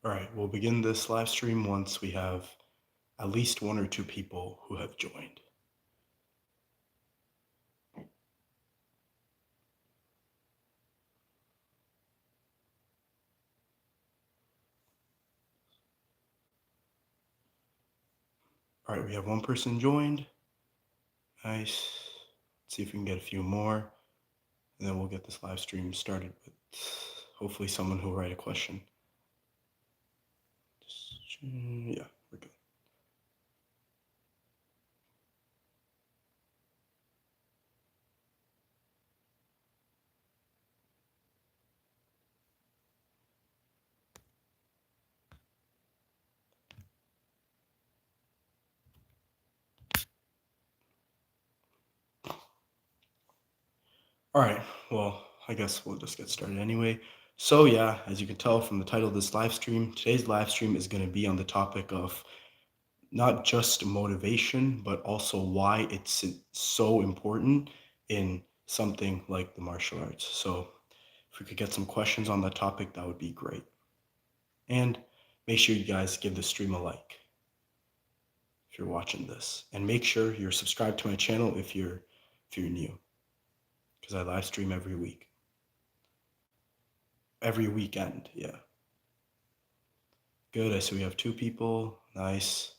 All right, we'll begin this live stream once we have at least one or two people who have joined. All right, we have one person joined. Nice. Let's see if we can get a few more, and then we'll get this live stream started with hopefully someone who will write a question. Yeah, we're good. All right, well, I guess we'll just get started anyway. So yeah, as you can tell from the title of this live stream, today's live stream is going to be on the topic of not just motivation, but also why it's so important in something like the martial arts. So if we could get some questions on that topic, that would be great. And make sure you guys give the stream a like if you're watching this. And make sure you're subscribed to my channel if you're new. Because I live stream every week. Every weekend, yeah. Good, I see we have two people. Nice.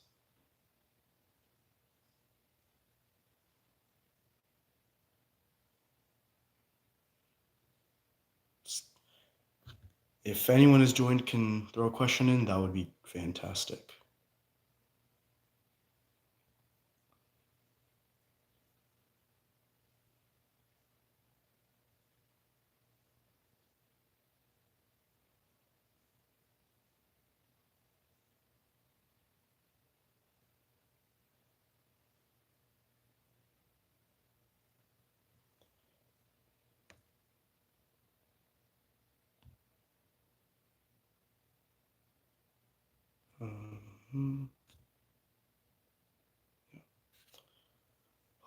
If anyone has joined can throw a question in, that would be fantastic.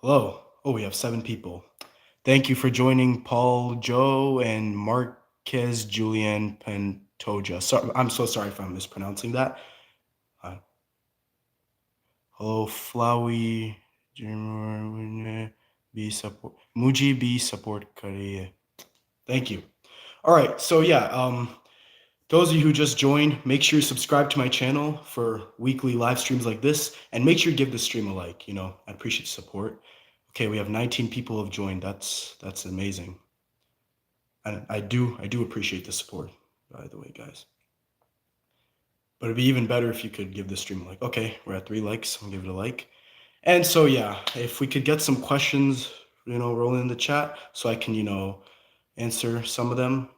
Hello. Oh, we have 7 people. Thank you for joining Paul, Joe, and Marquez Julian Pantoja. I'm so sorry if I'm mispronouncing that. Hello, Flowey. B support. Muji B support Korea. Thank you. All right. So yeah, those of you who just joined, make sure you subscribe to my channel for weekly live streams like this, and make sure you give the stream a like. I appreciate the support. Okay, we have 19 people have joined. That's amazing. And I do appreciate the support, by the way, guys. But it'd be even better if you could give the stream a like. Okay, we're at 3 likes. I'll give it a like. And so yeah, if we could get some questions, rolling in the chat so I can, answer some of them,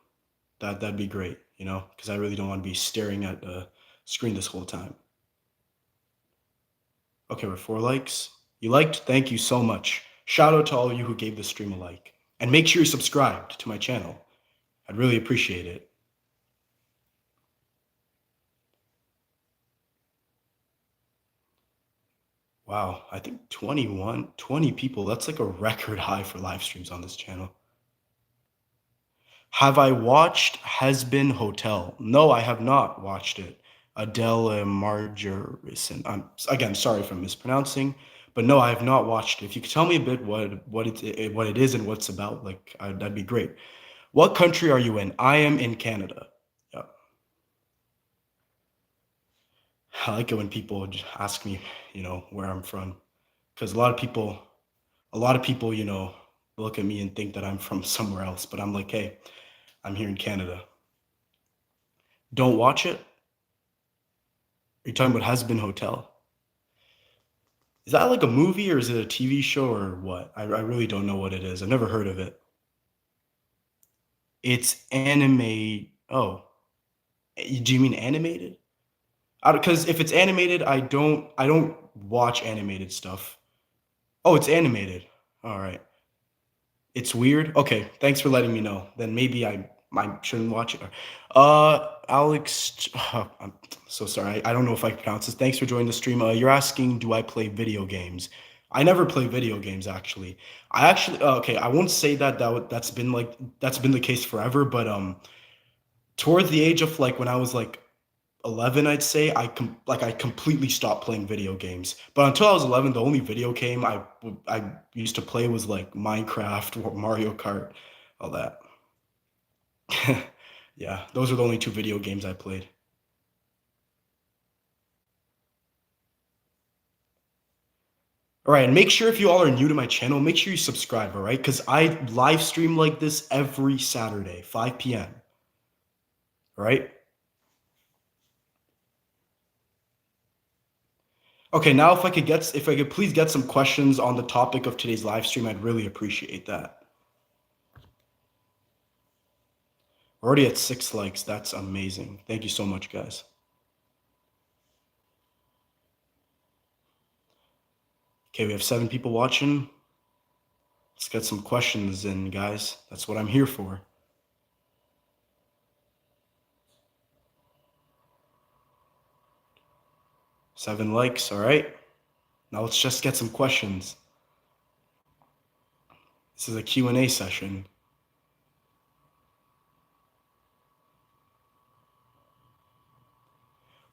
that'd be great, because I really don't want to be staring at the screen this whole time. Okay, we're 4 likes. You liked? Thank you so much. Shout out to all of you who gave the stream a like. And make sure you're subscribed to my channel. I'd really appreciate it. Wow, I think 20 people, that's like a record high for live streams on this channel. Have I watched Has Been Hotel? No, I have not watched it. Adele Margerison. I'm again sorry if I'm mispronouncing, but no, I have not watched it. If you could tell me a bit what it is and what it's about, that'd be great. What country are you in? I am in Canada. Yeah. I like it when people just ask me, where I'm from, because a lot of people, look at me and think that I'm from somewhere else, but I'm like, hey, I'm here in Canada. Don't watch it? Are you talking about Has Been Hotel? Is that like a movie or is it a TV show or what? I really don't know what it is. I've never heard of it. It's anime. Oh, do you mean animated? Because if it's animated, I don't watch animated stuff. Oh, it's animated. All right. It's weird. Okay, thanks for letting me know. Then maybe I shouldn't watch it. Alex, I'm so sorry. I don't know if I can pronounce this. Thanks for joining the stream. You're asking, do I play video games? I never play video games actually. I actually okay. I won't say that's been the case forever, but towards the age of like when I was like 11, I'd say, I completely stopped playing video games. But until I was 11, the only video game I used to play was like Minecraft or Mario Kart, all that. Yeah, those are the only two video games I played. All right, and make sure if you all are new to my channel, make sure you subscribe, all right? Because I live stream like this every Saturday, 5 p.m. All right? Okay, now if I could please get some questions on the topic of today's live stream, I'd really appreciate that. We're already at 6 likes. That's amazing. Thank you so much, guys. Okay, we have 7 people watching. Let's get some questions in, guys. That's what I'm here for. Seven likes, all right. Now let's just get some questions. This is a Q&A session.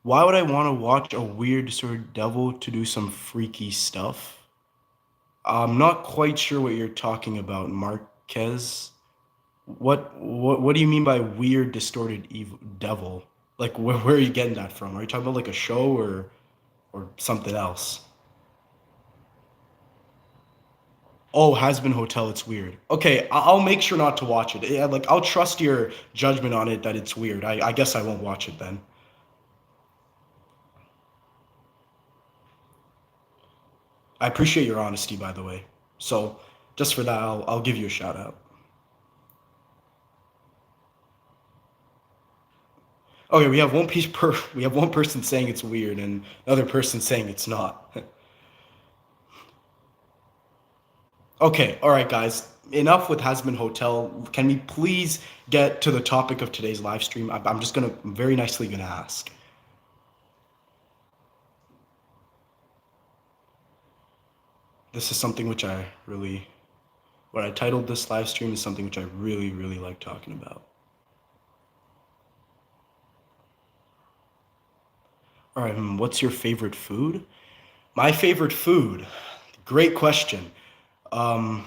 Why would I want to watch a weird sort of devil to do some freaky stuff? I'm not quite sure what you're talking about, Marquez. What do you mean by weird, distorted evil devil? Like where are you getting that from? Are you talking about like a show or something else? Oh, Has Been Hotel, it's weird. Okay, I'll make sure not to watch it. Yeah, like I'll trust your judgment on it that it's weird. I guess I won't watch it then. I appreciate your honesty, by the way. So just for that, I'll give you a shout out. Okay, we have one person saying it's weird and another person saying it's not. Okay, all right, guys. Enough with Has Been Hotel. Can we please get to the topic of today's live stream? I'm just gonna very nicely gonna ask. This is something which what I titled this live stream is something which I really like talking about. All right, what's your favorite food? My favorite food. Great question. Um,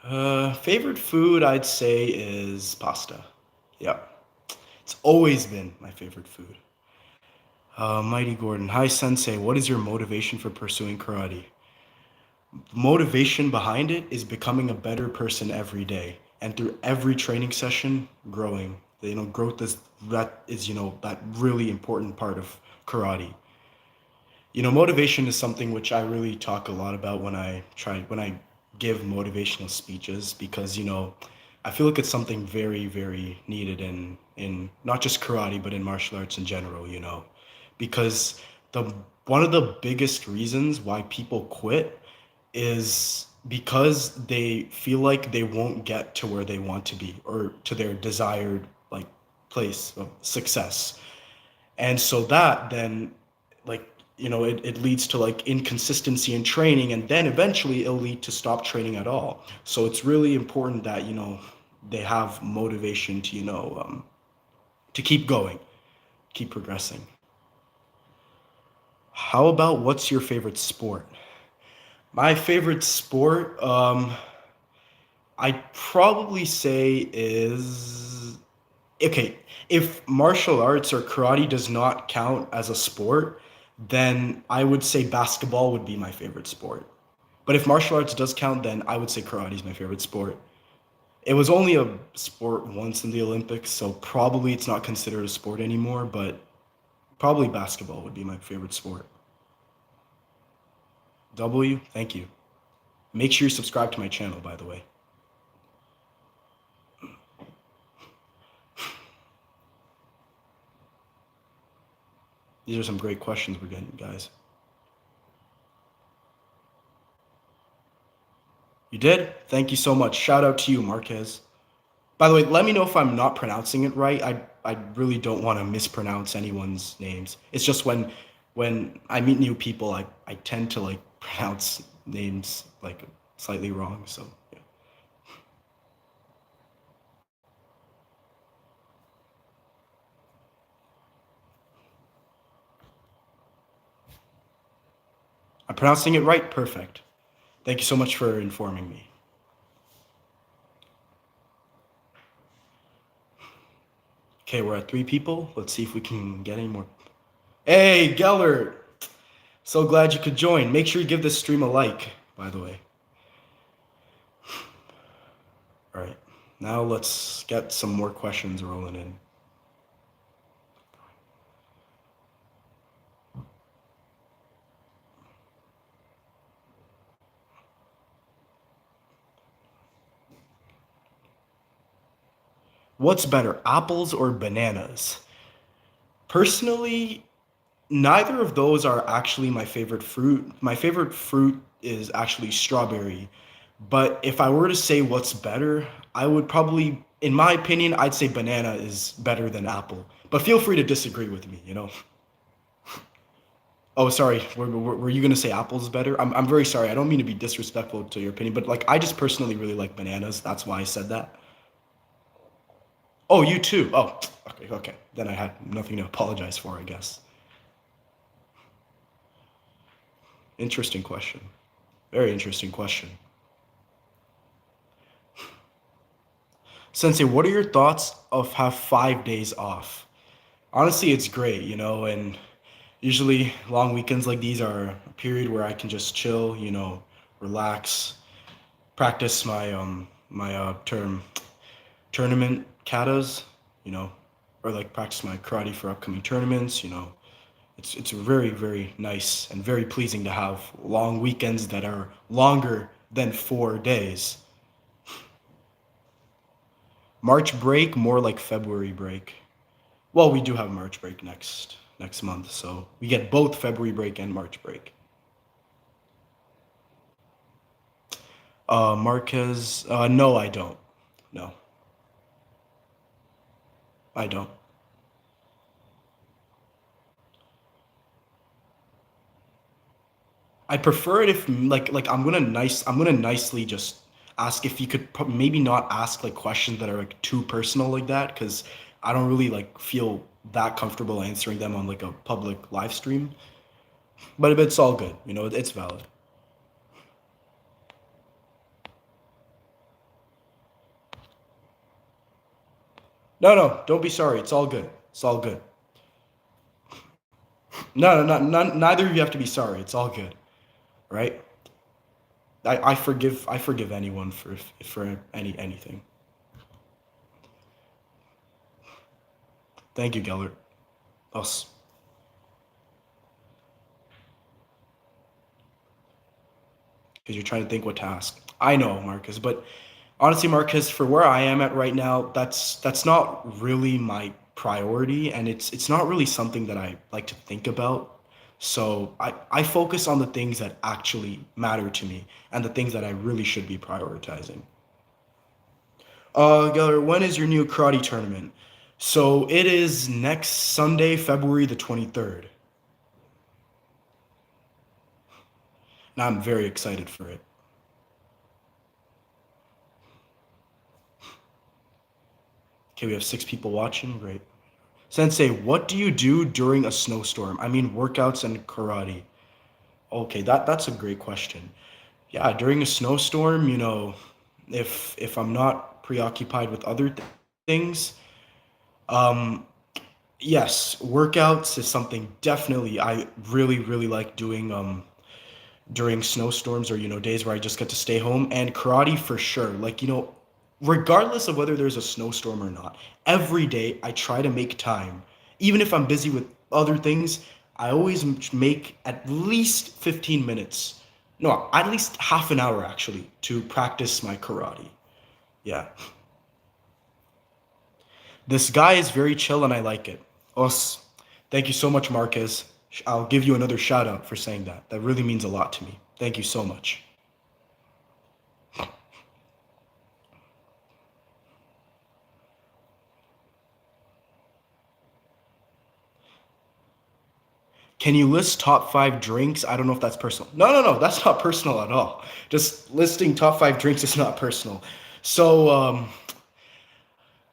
Favorite food I'd say is pasta. Yeah, it's always been my favorite food. Mighty Gordon. Hi, Sensei. What is your motivation for pursuing karate? Motivation behind it is becoming a better person every day, and through every training session, growing. Growth is that really important part of karate. Motivation is something which I really talk a lot about when I give motivational speeches because I feel like it's something very needed in not just karate but in martial arts in general. Because the one of the biggest reasons why people quit is because they feel like they won't get to where they want to be or to their desired like place of success. And so that then like it leads to like inconsistency in training, and then eventually it'll lead to stop training at all. So it's really important that they have motivation to to keep going, keep progressing. How about what's your favorite sport? My favorite sport, I'd probably say is okay. If martial arts or karate does not count as a sport, then I would say basketball would be my favorite sport. But if martial arts does count, then I would say karate is my favorite sport. It was only a sport once in the Olympics, so probably it's not considered a sport anymore, but probably basketball would be my favorite sport. W, thank you. Make sure you subscribe to my channel, by the way. These are some great questions we're getting, guys. You did? Thank you so much. Shout out to you, Marquez. By the way, let me know if I'm not pronouncing it right. I really don't want to mispronounce anyone's names. It's just when I meet new people, I tend to like pronounce names like slightly wrong. So yeah. pronouncing it right? Perfect. Thank you so much for informing me. Okay, we're at 3 people. Let's see if we can get any more. Hey, Gellert! So glad you could join. Make sure you give this stream a like, by the way. All right, now let's get some more questions rolling in. What's better, apples or bananas? Personally, neither of those are actually my favorite fruit. My favorite fruit is actually strawberry. But if I were to say what's better, I would probably, in my opinion, I'd say banana is better than apple. But feel free to disagree with me, you know? Oh, sorry. Were you going to say apple's better? I'm very sorry. I don't mean to be disrespectful to your opinion, but like I just personally really like bananas. That's why I said that. Oh, you too. Oh, okay, okay. Then I had nothing to apologize for, I guess. Interesting question. Very interesting question. Sensei, what are your thoughts of have 5 days off? Honestly, it's great, you know, and usually long weekends like these are a period where I can just chill, you know, relax, practice my tournament katas, you know, or like practice my karate for upcoming tournaments, you know. It's very, very nice and very pleasing to have long weekends that are longer than 4 days. March break, more like February break. Well, we do have March break next month, so we get both February break and March break. Marquez, no, I don't. No, I don't. I prefer it if like I'm gonna nicely just ask if you could maybe not ask like questions that are like too personal like that because I don't really like feel that comfortable answering them on like a public live stream. But it's all good, you know, it's valid. No, no, don't be sorry. It's all good. It's all good. No, no, no, neither of you have to be sorry. It's all good, right? I forgive anyone for anything. Thank you, Gellert. Us. Because you're trying to think what to ask. I know, Marcus, but honestly, Marcus, for where I am at right now, that's not really my priority, and it's not really something that I like to think about. So I focus on the things that actually matter to me and the things that I really should be prioritizing. Geller, when is your new karate tournament? So it is next Sunday, February the 23rd. And I'm very excited for it. Okay, we have 6 people watching. Great. Sensei, what do you do during a snowstorm? I mean, workouts and karate. Okay, that's a great question. Yeah, during a snowstorm, you know, if I'm not preoccupied with other things, um, yes, workouts is something definitely I really like doing during snowstorms or you know days where I just get to stay home and karate for sure. Like, you know, regardless of whether there's a snowstorm or not, every day I try to make time. Even if I'm busy with other things, I always make at least 15 minutes. No, at least half an hour actually to practice my karate. Yeah. This guy is very chill and I like it. Os, thank you so much, Marquez. I'll give you another shout out for saying that. That really means a lot to me. Thank you so much. Can you list top 5 drinks? I don't know if that's personal. No, no, no, that's not personal at all. Just listing top 5 drinks is not personal. So,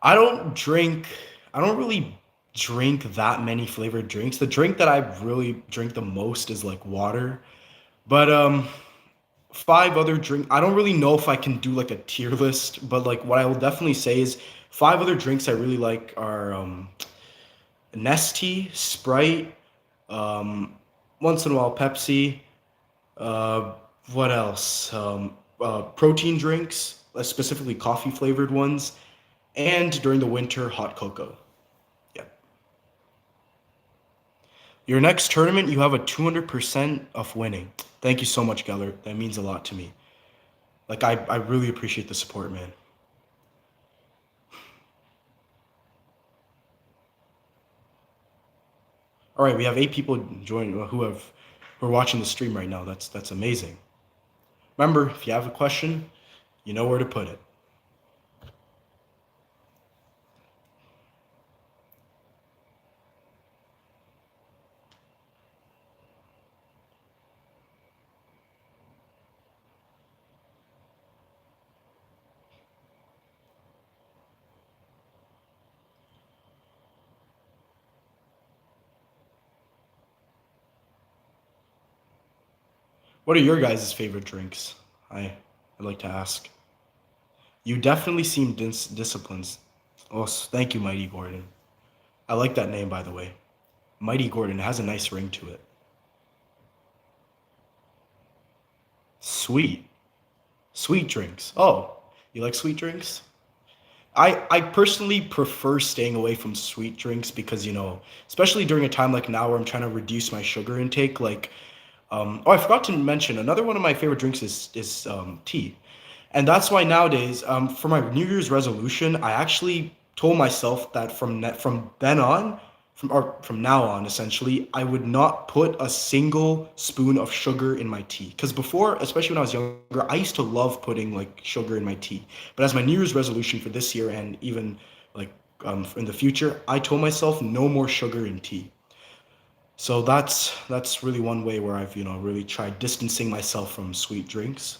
I don't drink, I don't really drink that many flavored drinks. The drink that I really drink the most is like water. But five other drink. I don't really know if I can do like a tier list, but like what I will definitely say is five other drinks I really like are Nestea, Sprite, um, once in a while Pepsi. Uh, what else? Protein drinks, specifically coffee flavored ones, and during the winter, hot cocoa. Yeah. Your next tournament, you have a 200% of winning. Thank you so much, Geller. That means a lot to me. Like, I really appreciate the support, man. All right, we have 8 people joining who are watching the stream right now. That's amazing. Remember, if you have a question, you know where to put it. What are your guys' favorite drinks? I'd like to ask. You definitely seem disciplined. Oh, thank you, Mighty Gordon. I like that name, by the way. Mighty Gordon has a nice ring to it. Sweet. Sweet drinks. Oh, you like sweet drinks? I personally prefer staying away from sweet drinks because, especially during a time like now where I'm trying to reduce my sugar intake, like oh, I forgot to mention another one of my favorite drinks is tea, and that's why nowadays, for my New Year's resolution, I actually told myself that from then on, from now on, essentially, I would not put a single spoon of sugar in my tea. Because before, especially when I was younger, I used to love putting like sugar in my tea. But as my New Year's resolution for this year and even like in the future, I told myself no more sugar in tea. So that's really one way where I've really tried distancing myself from sweet drinks.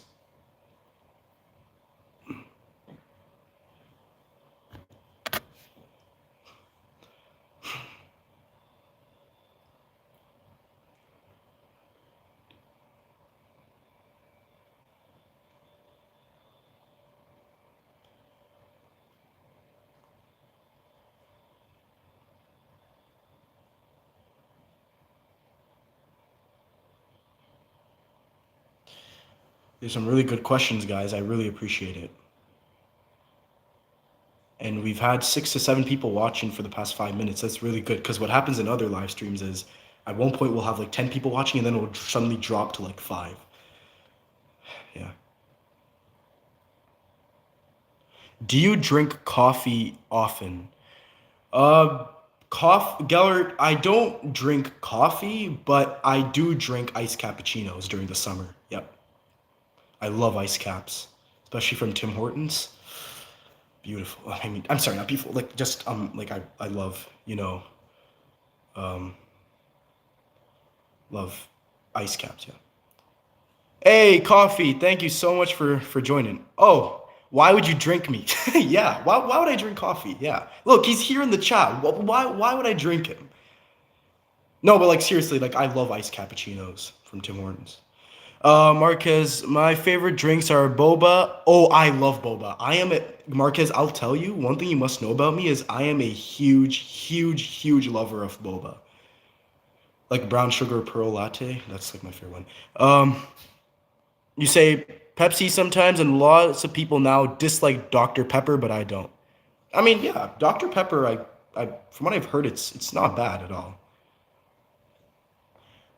There's some really good questions, guys. I really appreciate it. And we've had 6 to 7 people watching for the past 5 minutes. That's really good because what happens in other live streams is at one point we'll have like 10 people watching and then it'll suddenly drop to like five. Yeah. Do you drink coffee often? Gellert, I don't drink coffee, but I do drink iced cappuccinos during the summer. Yep. I love ice caps, especially from Tim Hortons. Beautiful. I mean, I'm sorry, not beautiful. Like just like I love um love ice caps. Yeah. Hey, coffee. Thank you so much for joining. Oh, why would you drink me? Yeah. Why would I drink coffee? Yeah. Look, he's here in the chat. Why would I drink him? No, but like seriously, like I love iced cappuccinos from Tim Hortons. Marquez, my favorite drinks are boba. Oh, I love boba. Marquez, I'll tell you, one thing you must know about me is I am a huge, huge, huge lover of boba. Like brown sugar pearl latte. That's like my favorite one. You say Pepsi sometimes, and lots of people now dislike Dr. Pepper, but I don't. I mean, yeah, Dr. Pepper, from what I've heard, it's not bad at all.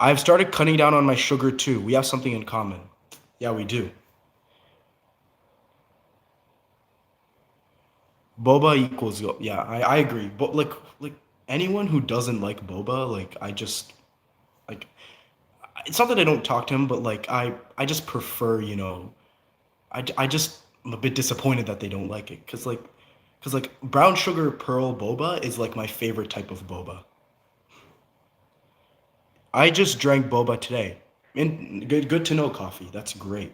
I've started cutting down on my sugar too. We have something in common. Yeah, we do. Boba equals yeah, I agree. But like anyone who doesn't like boba, like I just like it's not that I don't talk to him, but like I just prefer, I just am a bit disappointed that they don't like it cuz like brown sugar pearl boba is like my favorite type of boba. I just drank boba today. And good to know, coffee. That's great.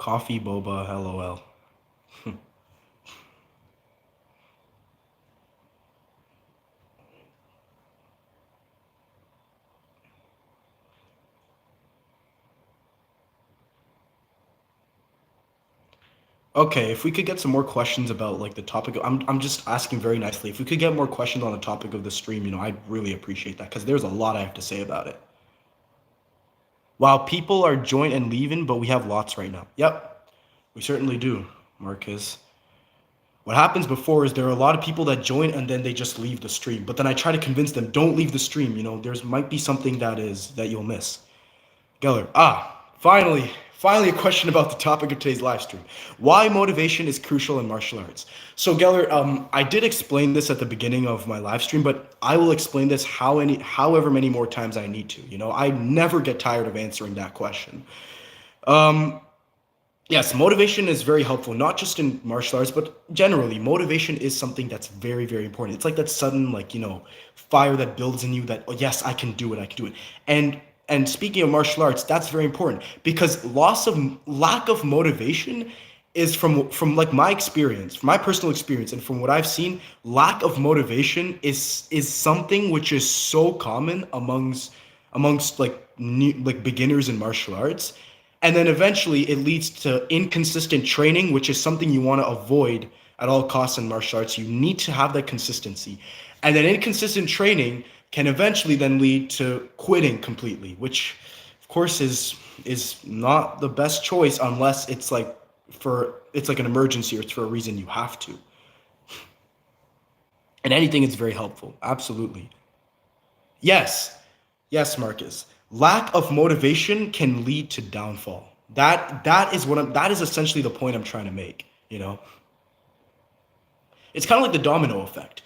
Coffee boba, lol. Okay, if we could get some more questions about like the topic, I'm just asking very nicely. If we could get more questions on the topic of the stream, I'd really appreciate that because there's a lot I have to say about it. Wow, people are joined and leaving, but we have lots right now. Yep, we certainly do, Marcus. What happens before is there are a lot of people that join and then they just leave the stream. But then I try to convince them, don't leave the stream. There's might be something that you'll miss. Geller. Finally a question about the topic of today's live stream. Why motivation is crucial in martial arts. So Geller, I did explain this at the beginning of my live stream, but I will explain this however many more times I need to. I never get tired of answering that question. Um, Yes, motivation is very helpful, not just in martial arts, but generally. Motivation is something that's very, very important. It's like that sudden, like, fire that builds in you that, oh, yes, I can do it, I can do it. And speaking of martial arts, that's very important because lack of motivation is from like my experience, from my personal experience, and from what I've seen, lack of motivation is something which is so common amongst like beginners in martial arts, and then eventually it leads to inconsistent training, which is something you want to avoid at all costs in martial arts. You need to have that consistency. And then inconsistent training can eventually then lead to quitting completely, which of course is not the best choice unless it's like an emergency or it's for a reason you have to. And anything is very helpful. Absolutely. Yes. Yes, Marcus. Lack of motivation can lead to downfall. That is essentially the point I'm trying to make. It's kind of like the domino effect.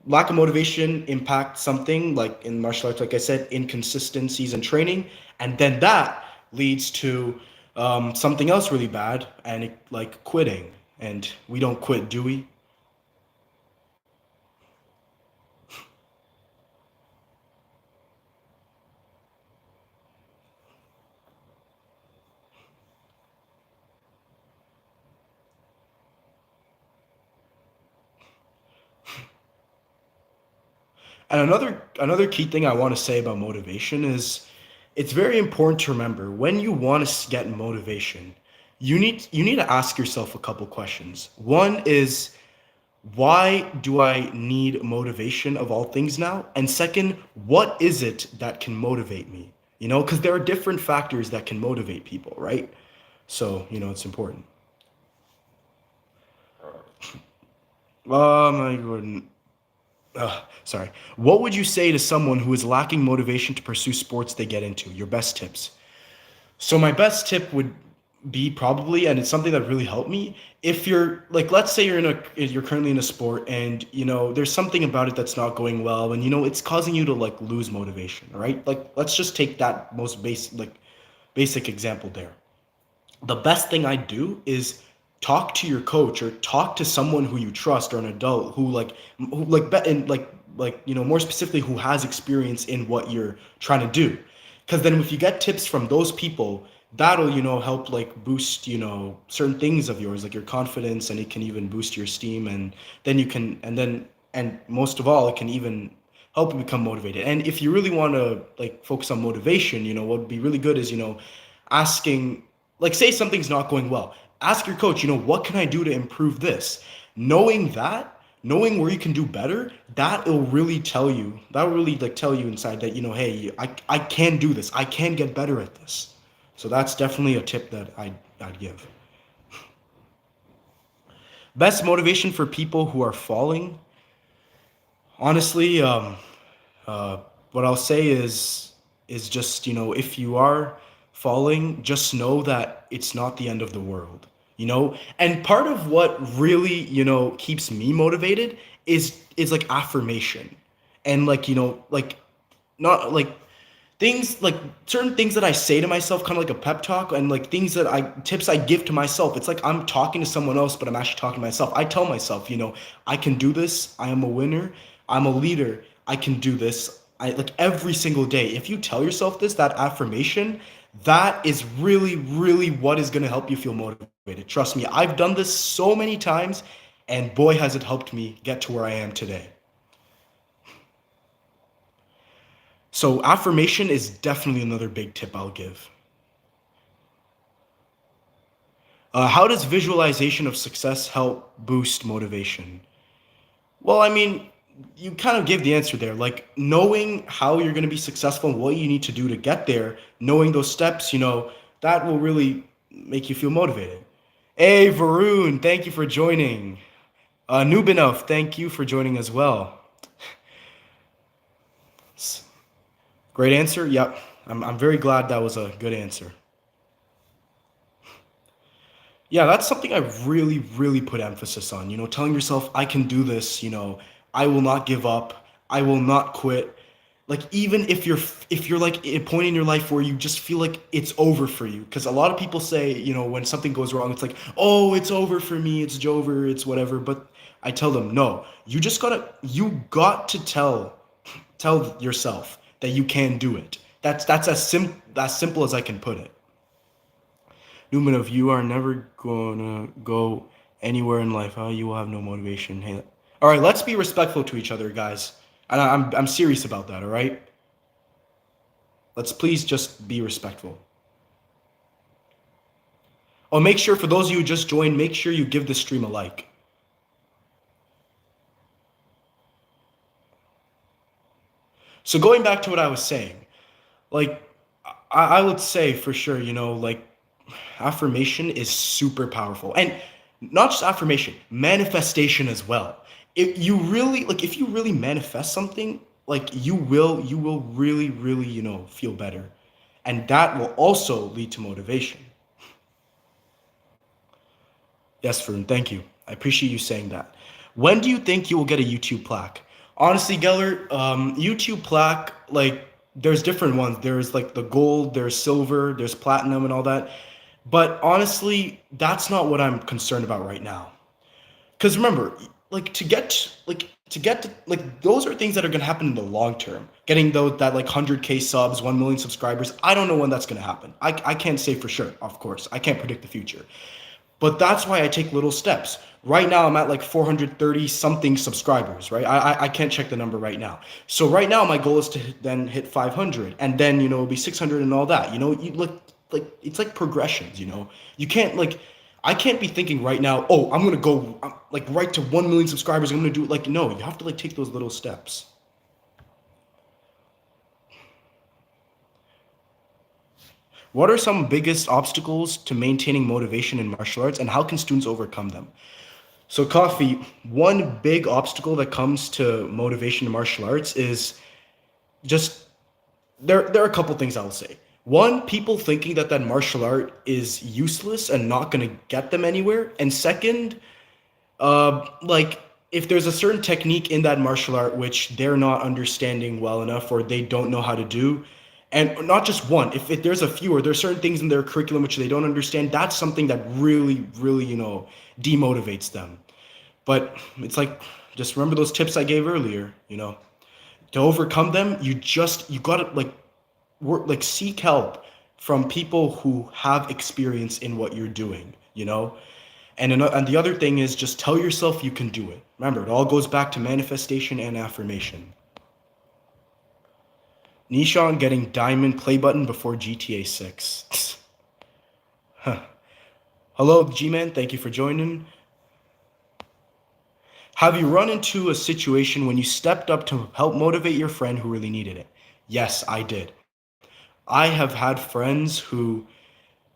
Lack of motivation impacts something like in martial arts, like I said, inconsistencies in training, and then that leads to something else really bad, and like quitting. And we don't quit, do we? And another key thing I want to say about motivation is it's very important to remember when you want to get motivation, you need to ask yourself a couple questions. One is why do I need motivation of all things now? And second, what is it that can motivate me? Because there are different factors that can motivate people, right? So, it's important. My God. Sorry. What would you say to someone who is lacking motivation to pursue sports they get into? Your best tips. So my best tip would be probably, and it's something that really helped me. If you're like, let's say you're currently in a sport, and there's something about it that's not going well, and it's causing you to like lose motivation, right? Like, let's just take that most basic example there. The best thing I do is talk to your coach or talk to someone who you trust or an adult and more specifically who has experience in what you're trying to do, because then if you get tips from those people, that'll help like boost certain things of yours, like your confidence, and it can even boost your steam, and then you can and most of all, it can even help you become motivated. And if you really want to like focus on motivation, what would be really good is asking, like, say something's not going well, ask your coach, what can I do to improve this? Knowing where you can do better, that will really like tell you inside that, hey, I can do this, I can get better at this. So that's definitely a tip that I'd give. Best motivation for people who are falling. Honestly, what I'll say is just, if you are falling, just know that it's not the end of the world. And part of what really keeps me motivated is like affirmation, and like like not like things like certain things that I say to myself, kind of like a pep talk, and like tips I give to myself. It's like I'm talking to someone else, but I'm actually talking to myself. I tell myself, I can do this. I am a winner. I'm a leader. I can do this. I like every single day. If you tell yourself this, that affirmation, That is really, really what is going to help you feel motivated. Trust me, I've done this so many times, and boy, has it helped me get to where I am today. So, affirmation is definitely another big tip I'll give. How does visualization of success help boost motivation? Well, I mean, you kind of gave the answer there. Like knowing how you're going to be successful and what you need to do to get there, knowing those steps, that will really make you feel motivated. Hey, Varun, thank you for joining. Nubinov, thank you for joining as well. Great answer. Yep. I'm very glad that was a good answer. Yeah, that's something I really, really put emphasis on. Telling yourself, I can do this, I will not give up, I will not quit. Like even if you're like at a point in your life where you just feel like it's over for you. Because a lot of people say, when something goes wrong, it's like, oh, it's over for me, it's Jover, it's whatever. But I tell them, no, you got to tell yourself that you can do it. That's as simple as I can put it. Newman, if you are never gonna go anywhere in life, you will have no motivation. Hey, all right, let's be respectful to each other, guys. And I'm serious about that. All right, let's please just be respectful. Oh, make sure for those of you who just joined, make sure you give the stream a like. So going back to what I was saying, like I would say for sure, like affirmation is super powerful, and not just affirmation, manifestation as well. If you really manifest something, like you will really, really, feel better, and that will also lead to motivation. Yes, Varun, thank you. I appreciate you saying that. When do you think you will get a YouTube plaque? Honestly, Geller, YouTube plaque, like, there's different ones. There's like the gold, there's silver, there's platinum, and all that. But honestly, that's not what I'm concerned about right now. Because remember, like those are things that are gonna happen in the long term. Getting those that like 100K subs, 1 million subscribers. I don't know when that's gonna happen. I can't say for sure, of course. I can't predict the future. But that's why I take little steps. Right now, I'm at like 430 something subscribers, right? I can't check the number right now. So right now, my goal is to then hit 500, and then it'll be 600 and all that. You like it's like progressions. You can't like I can't be thinking right now. Oh, I'm gonna go like right to 1 million subscribers. I'm gonna do it. Like no, you have to like take those little steps. What are some biggest obstacles to maintaining motivation in martial arts, and how can students overcome them? So, Coffee, one big obstacle that comes to motivation in martial arts is just there are a couple things I'll say. One, people thinking that martial art is useless and not going to get them anywhere. And second, like if there's a certain technique in that martial art which they're not understanding well enough or they don't know how to do, and not just one, if there's a few or there's certain things in their curriculum which they don't understand, that's something that really, really, demotivates them. But it's like, just remember those tips I gave earlier, to overcome them, you gotta like work, like seek help from people who have experience in what you're doing, and the other thing is just tell yourself you can do it. Remember, it all goes back to manifestation and affirmation. Nishant getting diamond play button before GTA 6. Huh. Hello, G-Man. Thank you for joining. Have you run into a situation when you stepped up to help motivate your friend who really needed it? Yes, I did. I have had friends who,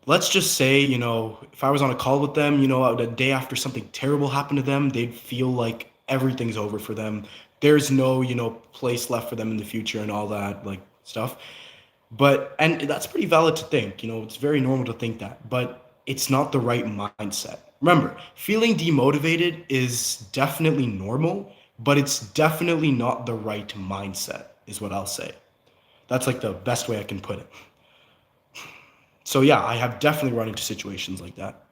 let's just say, if I was on a call with them, the day after something terrible happened to them, they'd feel like everything's over for them. There's no, place left for them in the future and all that, like stuff. And that's pretty valid to think, it's very normal to think that, but it's not the right mindset. Remember, feeling demotivated is definitely normal, but it's definitely not the right mindset, is what I'll say. That's like the best way I can put it. So yeah, I have definitely run into situations like that.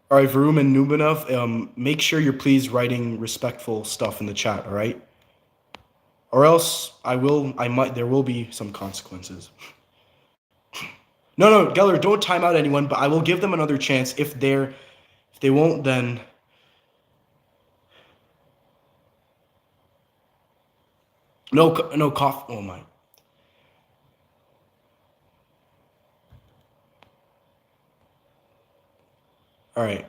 All right, Varun and Nubanov, make sure you're please writing respectful stuff in the chat, all right? or else there will be some consequences. No, Geller, don't time out anyone, but I will give them another chance. If they won't, then no cough. Oh my. All right.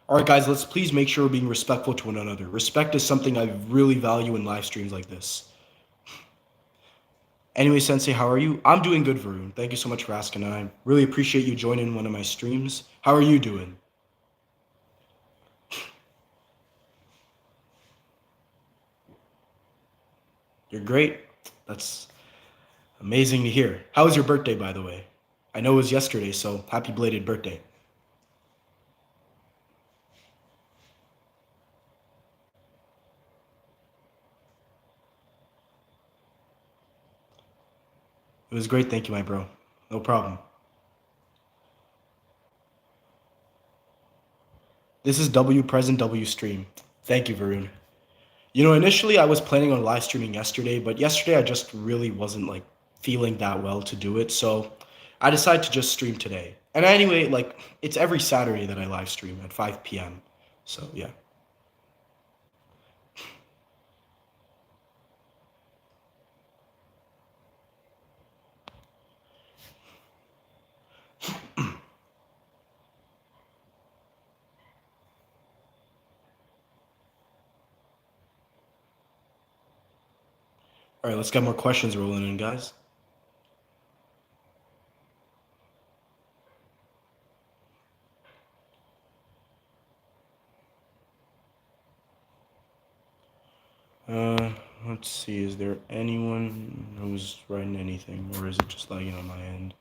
All right, guys, let's please make sure we're being respectful to one another. Respect is something I really value in live streams like this. Anyway, Sensei, how are you? I'm doing good, Varun. Thank you so much for asking. I really appreciate you joining one of my streams. How are you doing? You're great. That's amazing to hear. How was your birthday, by the way? I know it was yesterday, so happy belated birthday. It was great. Thank you, my bro. No problem. This is W Present W Stream. Thank you, Varun. Initially I was planning on live streaming yesterday, but yesterday I just really wasn't like feeling that well to do it. So I decided to just stream today. And anyway, like it's every Saturday that I live stream at 5 p.m. So yeah. All right, let's get more questions rolling in, guys. Uh, let's see. Is there anyone who's writing anything, or is it just lagging on my end?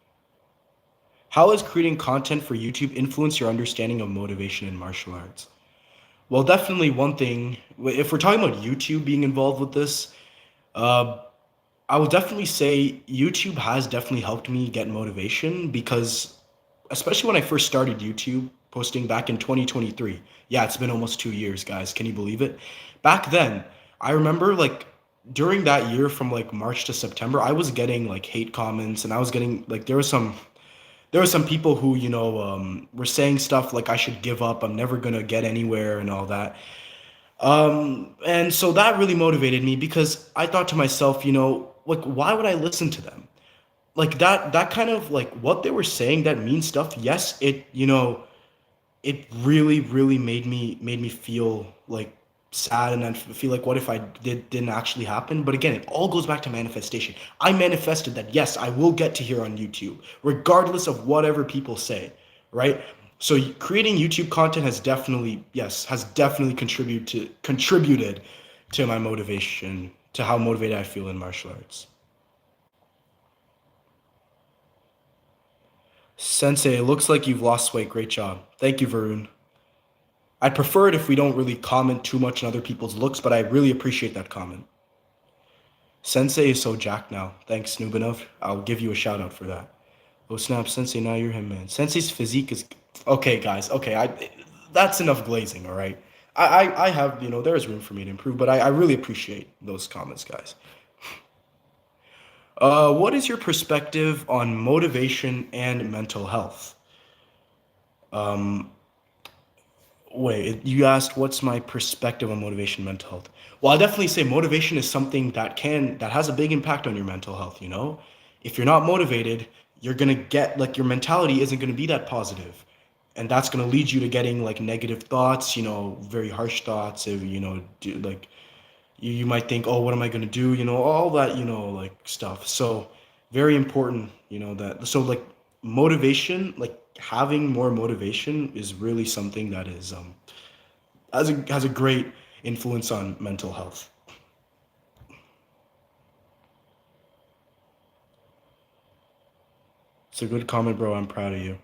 How has creating content for YouTube influenced your understanding of motivation in martial arts? Well, definitely one thing. If we're talking about YouTube being involved with this, uh, I will definitely say YouTube has definitely helped me get motivation because, especially when I first started YouTube posting back in 2023. Yeah, it's been almost 2 years, guys. Can you believe it? Back then, I remember like during that year from like March to September, I was getting like hate comments and I was getting like there were some people who were saying stuff like I should give up, I'm never gonna get anywhere and all that. And so that really motivated me because I thought to myself, like why would I listen to them? Like that kind of like what they were saying, that mean stuff. Yes, it really made me feel like sad, and then feel like what if I didn't actually happen. But again, it all goes back to manifestation. I manifested that yes, I will get to here on YouTube regardless of whatever people say, right? So creating YouTube content has definitely contributed to my motivation, to how motivated I feel in martial arts. Sensei, it looks like you've lost weight. Great job. Thank you, Varun. I'd prefer it if we don't really comment too much on other people's looks, but I really appreciate that comment. Sensei is so jacked now. Thanks, Nubanov. I'll give you a shout out for that. Oh snap, Sensei, now you're him, man. Sensei's physique is okay, guys. Okay, that's enough glazing, all right. I have there is room for me to improve, but I really appreciate those comments, guys. What is your perspective on motivation and mental health? Um, Wait, you asked what's my perspective on motivation, mental health. Well, I definitely say motivation is something that has a big impact on your mental health. If you're not motivated, you're gonna get like your mentality isn't gonna be that positive, and that's gonna lead you to getting like negative thoughts, very harsh thoughts. If like you might think, oh, what am I gonna do? All that, like stuff. So very important, that so like motivation, like having more motivation is really something that is has a great influence on mental health. It's a good comment, bro. I'm proud of you.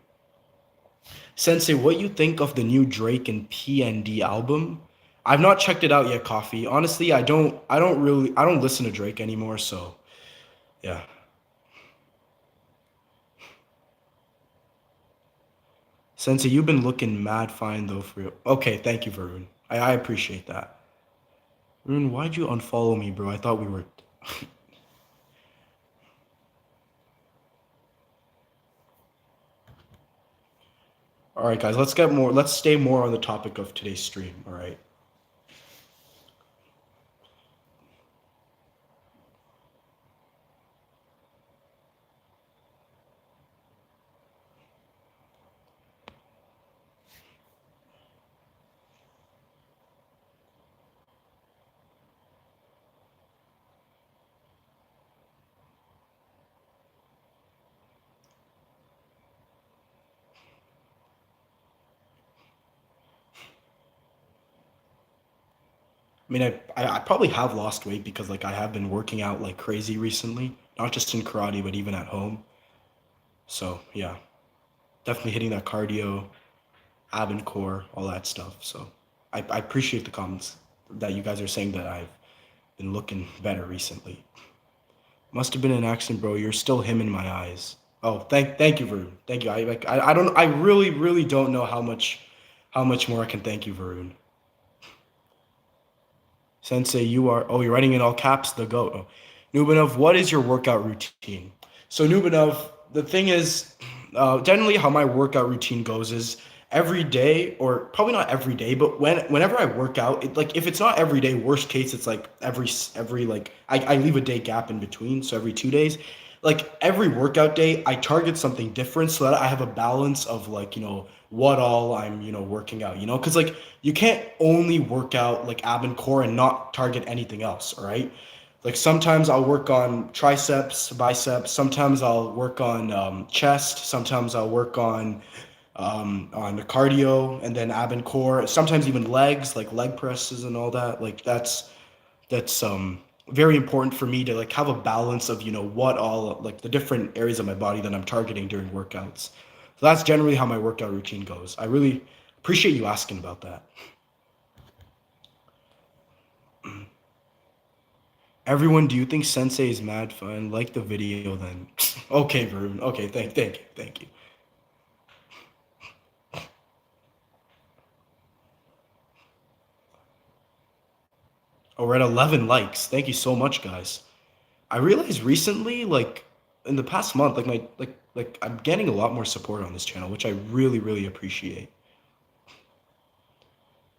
Sensei, what you think of the new Drake and PND album? I've not checked it out yet, Coffee. Honestly, I don't listen to Drake anymore, so yeah. Sensei, you've been looking mad fine though for you. Okay, thank you, Varun. I appreciate that. Varun, why'd you unfollow me, bro? I thought we were. All right, guys, let's stay more on the topic of today's stream, all right? I mean, I probably have lost weight because like I have been working out like crazy recently, not just in karate, but even at home. So yeah, definitely hitting that cardio, ab and core, all that stuff. So I appreciate the comments that you guys are saying that I've been looking better recently. Must have been an accident, bro. You're still him in my eyes. Oh, thank you, Varun. Thank you. I don't I really don't know how much more I can thank you, Varun. Sensei, you're writing in all caps, the goat. Oh. Nubanov, what is your workout routine? So, Nubanov, the thing is, generally how my workout routine goes is every day, or probably not every day, but whenever I work out, like if it's not every day, worst case, it's like every like I leave a day gap in between, so every 2 days. Like every workout day, I target something different so that I have a balance of like, what all I'm, working out, because like you can't only work out like ab and core and not target anything else, all right? Like sometimes I'll work on triceps, biceps. Sometimes I'll work on chest. Sometimes I'll work on the cardio and then ab and core. Sometimes even legs, like leg presses and all that. Like that's very important for me to like have a balance of what all like the different areas of my body that I'm targeting during workouts. So that's generally how my workout routine goes. I really appreciate you asking about that. Everyone, do you think Sensei is mad fun? Like the video then. Okay, Varun. Okay, thank you. Oh, we're at 11 likes. Thank you so much, guys. I realized recently, like in the past month, like my like I'm getting a lot more support on this channel, which I really appreciate.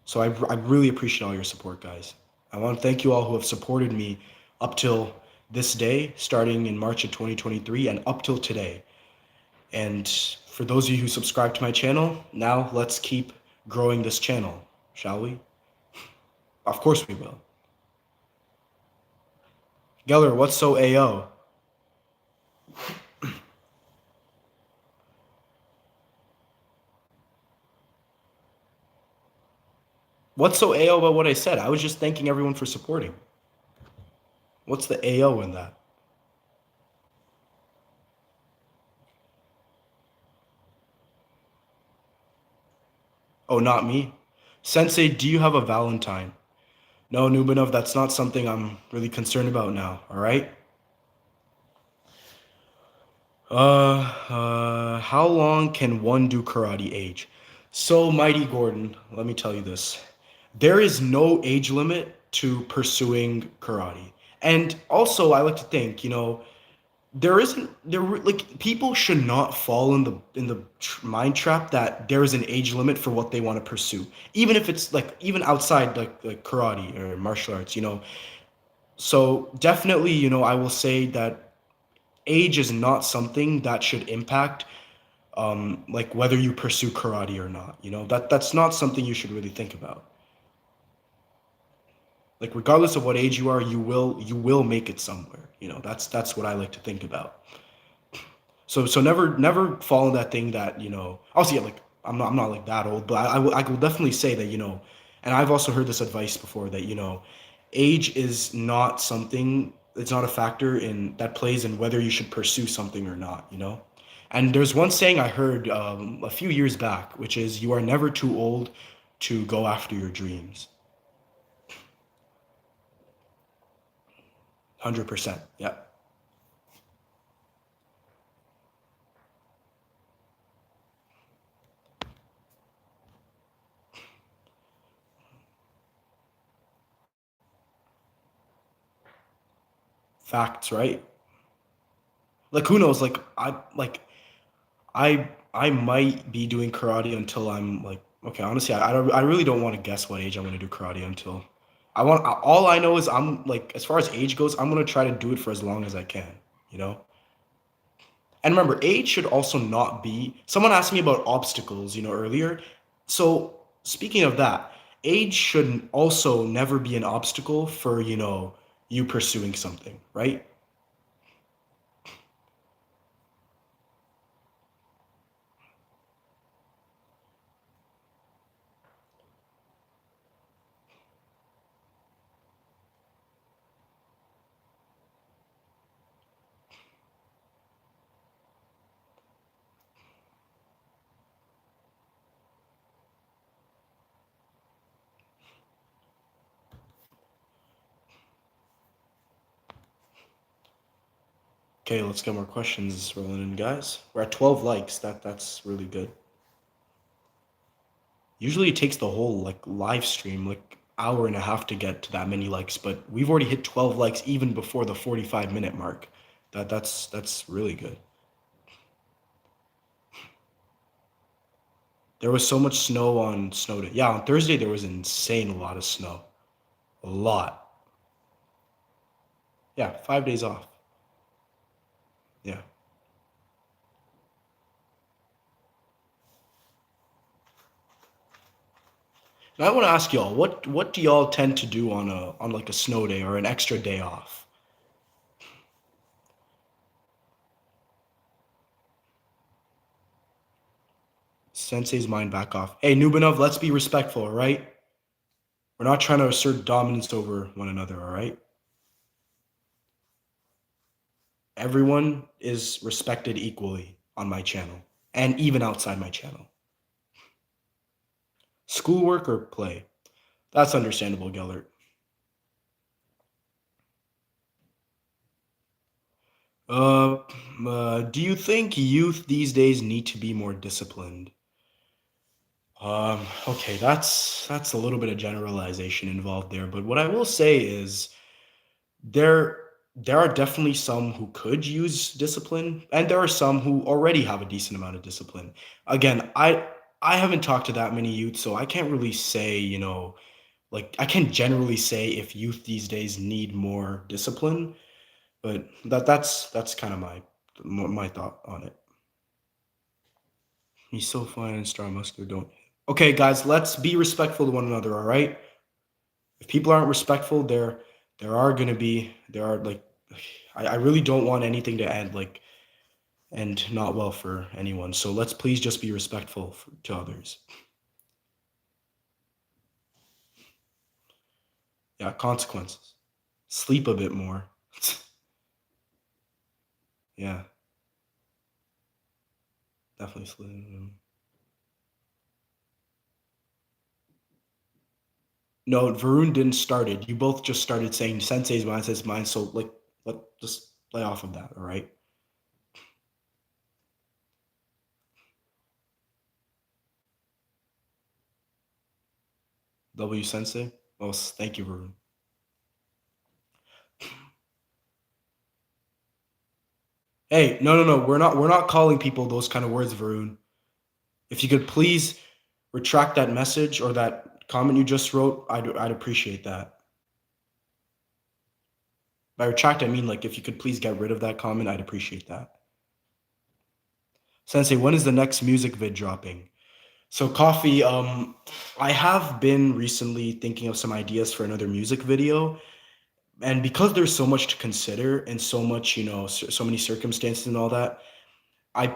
So I really appreciate all your support, guys. I want to thank you all who have supported me up till this day, starting in March of 2023 and up till today. And for those of you who subscribe to my channel, now let's keep growing this channel, shall we? Of course we will. Geller, what's so AO? What's so AO about what I said? I was just thanking everyone for supporting. What's the AO in that? Oh, not me. Sensei, do you have a Valentine? No, Nubanov, that's not something I'm really concerned about now, all right? How long can one do karate age? So, Mighty Gordon, let me tell you this. There is no age limit to pursuing karate. And also, I like to think, there isn't there like people should not fall in the mind trap that there is an age limit for what they want to pursue, even if it's like even outside like karate or martial arts, so definitely, I will say that age is not something that should impact like whether you pursue karate or not. That's not something you should really think about. Like regardless of what age you are, you will make it somewhere. That's what I like to think about. So never fall in that thing that obviously like I'm not like that old, but I will definitely say that and I've also heard this advice before that age is not something, it's not a factor in that plays in whether you should pursue something or not. And there's one saying I heard a few years back, which is you are never too old to go after your dreams. 100%. Yeah. Facts, right? Like who knows? I might be doing karate until I'm like okay. Honestly, I really don't want to guess what age I'm gonna do karate until. All I know is I'm like as far as age goes, I'm gonna try to do it for as long as I can. You know. And remember, age should also not be. Someone asked me about obstacles, earlier. So speaking of that, age should also never be an obstacle for you pursuing something, right? Okay, let's get more questions rolling in, guys. We're at 12 likes. That's really good. Usually it takes the whole like live stream like hour and a half to get to that many likes, but we've already hit 12 likes even before the 45-minute mark. That's really good. There was so much snow on snow day. Yeah, on Thursday there was insane a lot of snow. A lot. Yeah, 5 days off. Yeah. Now I want to ask y'all, what do y'all tend to do on like a snow day or an extra day off? Sensei's mind back off. Hey, Nubanov, let's be respectful, all right? We're not trying to assert dominance over one another, all right? Everyone is respected equally on my channel and even outside my channel. Schoolwork or play? That's understandable, Gellert. Uh, do you think youth these days need to be more disciplined? Okay, that's a little bit of generalization involved there, but what I will say is there there are definitely some who could use discipline, and there are some who already have a decent amount of discipline. Again, I haven't talked to that many youth, so I can't really say, like I can generally say if youth these days need more discipline, but that's kind of my thought on it. He's so fine and strong muscular, don't. Okay, guys, let's be respectful to one another, all right? If people aren't respectful, there are like I really don't want anything to end like and not well for anyone. So let's please just be respectful to others. Yeah, consequences. Sleep a bit more. Yeah, definitely sleep. No, Varun didn't start it. You both just started saying Sensei's mine, says mine. So like, let just lay off of that. All right. W Sensei. Well, thank you, Varun. Hey, no, no, no. We're not calling people those kind of words, Varun. If you could please retract that message or that comment you just wrote, I'd appreciate that. By retract, I mean like if you could please get rid of that comment, I'd appreciate that. Sensei, when is the next music vid dropping? So coffee, I have been recently thinking of some ideas for another music video, and because there's so much to consider and so much, so many circumstances and all that, I'm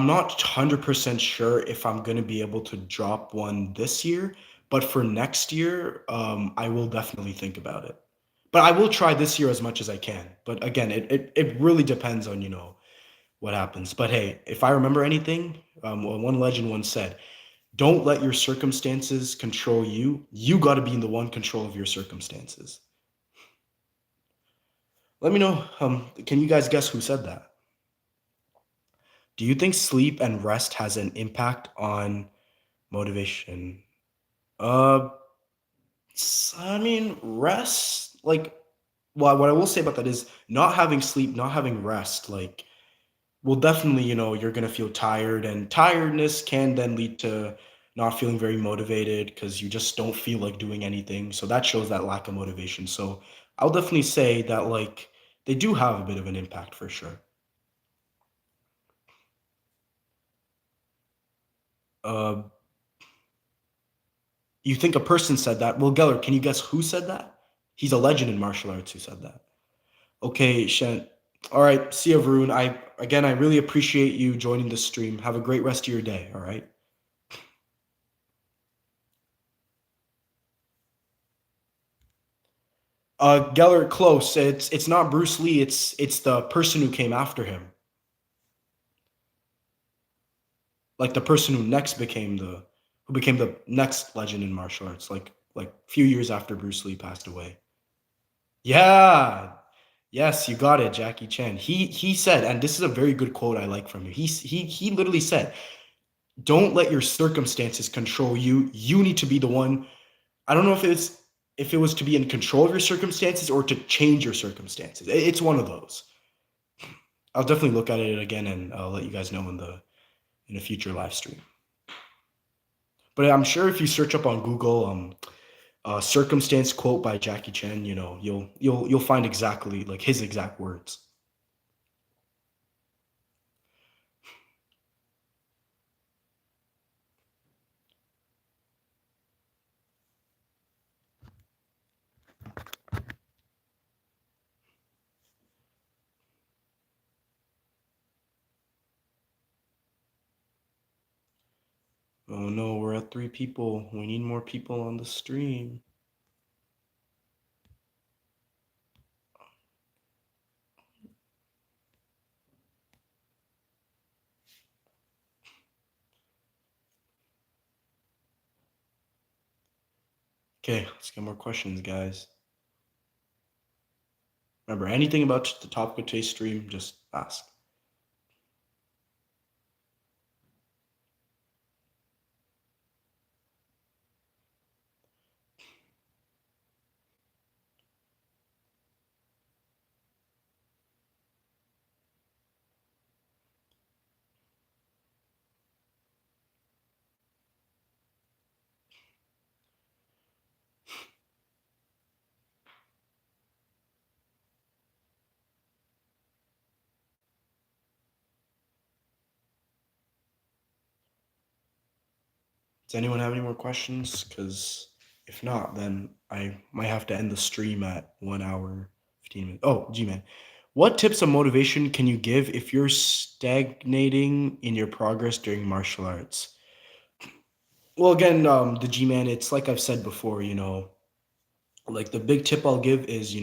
not 100% sure if I'm gonna be able to drop one this year, but for next year, I will definitely think about it. But I will try this year as much as I can. But again, it really depends on, what happens. But hey, if I remember anything, well, one legend once said, don't let your circumstances control you. You got to be in the one control of your circumstances. Let me know. Can you guys guess who said that? Do you think sleep and rest has an impact on motivation? Uh, I mean, rest, like well, what I will say about that is not having sleep, not having rest, like, will definitely, you're gonna feel tired, and tiredness can then lead to not feeling very motivated because you just don't feel like doing anything. So that shows that lack of motivation. So I'll definitely say that, like, they do have a bit of an impact for sure. Uh, you think a person said that? Well, Geller, can you guess who said that? He's a legend in martial arts who said that. Okay, Shen. All right, see you, Varun. I really appreciate you joining the stream. Have a great rest of your day. All right. Geller, close. It's not Bruce Lee. It's the person who came after him. Like the person who became the next legend in martial arts. Like a few years after Bruce Lee passed away. Yeah. Yes, you got it, Jackie Chan. He said, and this is a very good quote I like from you. He literally said, "Don't let your circumstances control you. You need to be the one." I don't know if it was to be in control of your circumstances or to change your circumstances. It's one of those. I'll definitely look at it again, and I'll let you guys know in a future live stream. But I'm sure if you search up on Google, circumstance quote by Jackie Chan, you'll find exactly like his exact words. Oh no, we're at 3 people. We need more people on the stream. Okay, let's get more questions, guys. Remember, anything about the topic of today's stream, just ask. Does anyone have any more questions? Because if not, then I might have to end the stream at 1 hour, 15 minutes. Oh, G-Man. What tips of motivation can you give if you're stagnating in your progress during martial arts? Well, again, the G-Man, it's like I've said before, like the big tip I'll give is,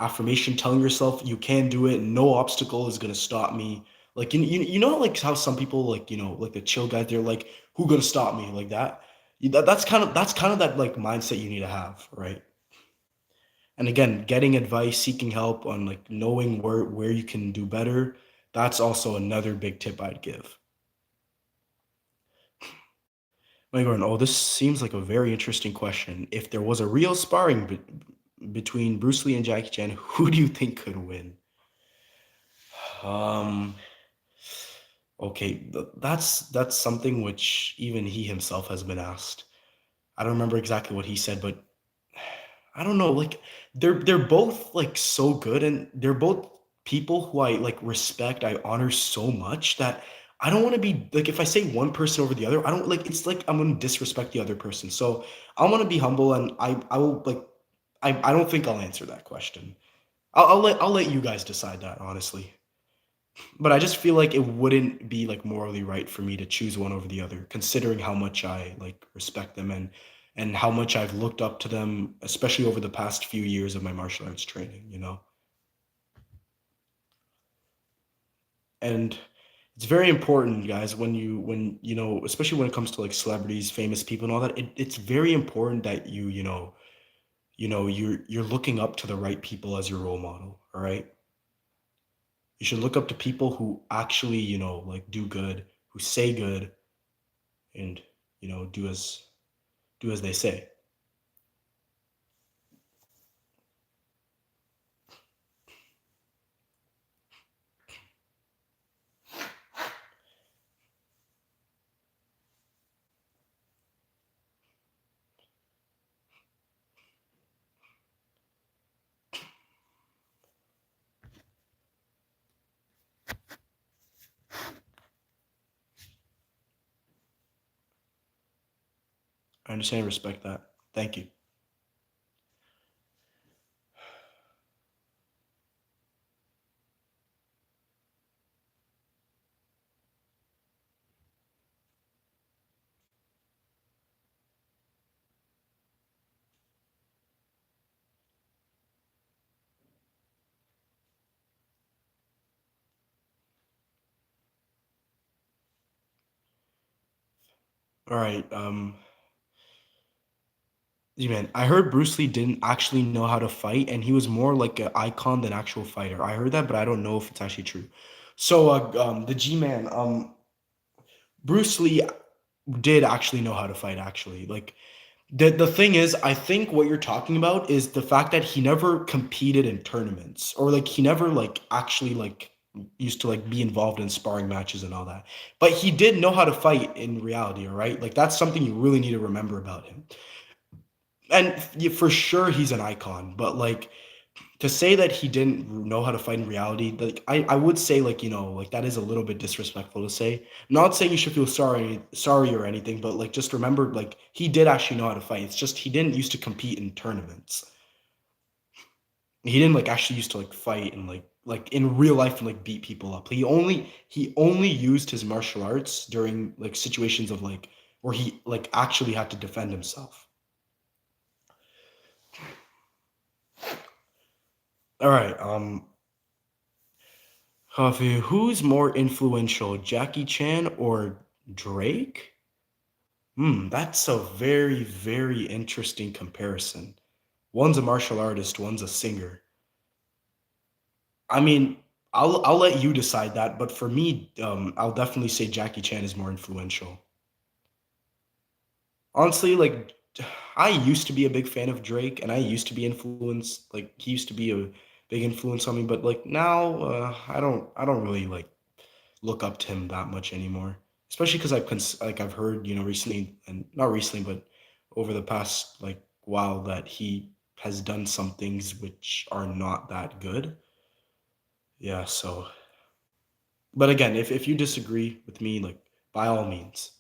affirmation, telling yourself you can do it. No obstacle is going to stop me. Like, like how some people, like, like the chill guys, they're like, who going to stop me, like that. That's kind of that like mindset you need to have, right? And again, getting advice, seeking help on like knowing where you can do better, that's also another big tip I'd give. Like, going, oh, this seems like a very interesting question. If there was a real sparring between Bruce Lee and Jackie Chan, who do you think could win? Um, okay, that's something which even he himself has been asked. I don't remember exactly what he said, but I don't know. Like, they're both like so good, and they're both people who I like respect. I honor so much that I don't want to be like, if I say one person over the other, I don't like. It's like I'm gonna disrespect the other person. So I want to be humble, and I will like. I don't think I'll answer that question. I'll let you guys decide that, honestly. But I just feel like it wouldn't be like morally right for me to choose one over the other, considering how much I like respect them, and how much I've looked up to them, especially over the past few years of my martial arts training. And it's very important, guys, when especially when it comes to like celebrities, famous people and all that, it's very important that you're looking up to the right people as your role model, all right? You should look up to people who actually, like do good, who say good, and do as they say. I understand and respect that. Thank you. All right. Yeah, man, I heard Bruce Lee didn't actually know how to fight, and he was more like an icon than actual fighter. I heard that, but I don't know if it's actually true. So, the G-Man, Bruce Lee did actually know how to fight. Actually, like the thing is, I think what you're talking about is the fact that he never competed in tournaments, or like he never like actually like used to like be involved in sparring matches and all that. But he did know how to fight in reality, all right? Like that's something you really need to remember about him. And for sure he's an icon, but like to say that he didn't know how to fight in reality, like I would say like, like that is a little bit disrespectful to say. I'm not saying you should feel sorry or anything, but like just remember like he did actually know how to fight. It's just he didn't used to compete in tournaments. He didn't like actually used to like fight and like in real life and like beat people up. He only used his martial arts during like situations of like where he like actually had to defend himself. All right, Coffee, who's more influential, Jackie Chan or Drake? That's a very, very interesting comparison. One's a martial artist, one's a singer. I mean, I'll let you decide that, but for me, I'll definitely say Jackie Chan is more influential. Honestly, like I used to be a big fan of Drake, and I used to be influenced. Like he used to be a big influence on me, but like now, I don't really like look up to him that much anymore. Especially because I've heard recently, and not recently, but over the past like while that he has done some things which are not that good. Yeah, so but again, if you disagree with me, like by all means.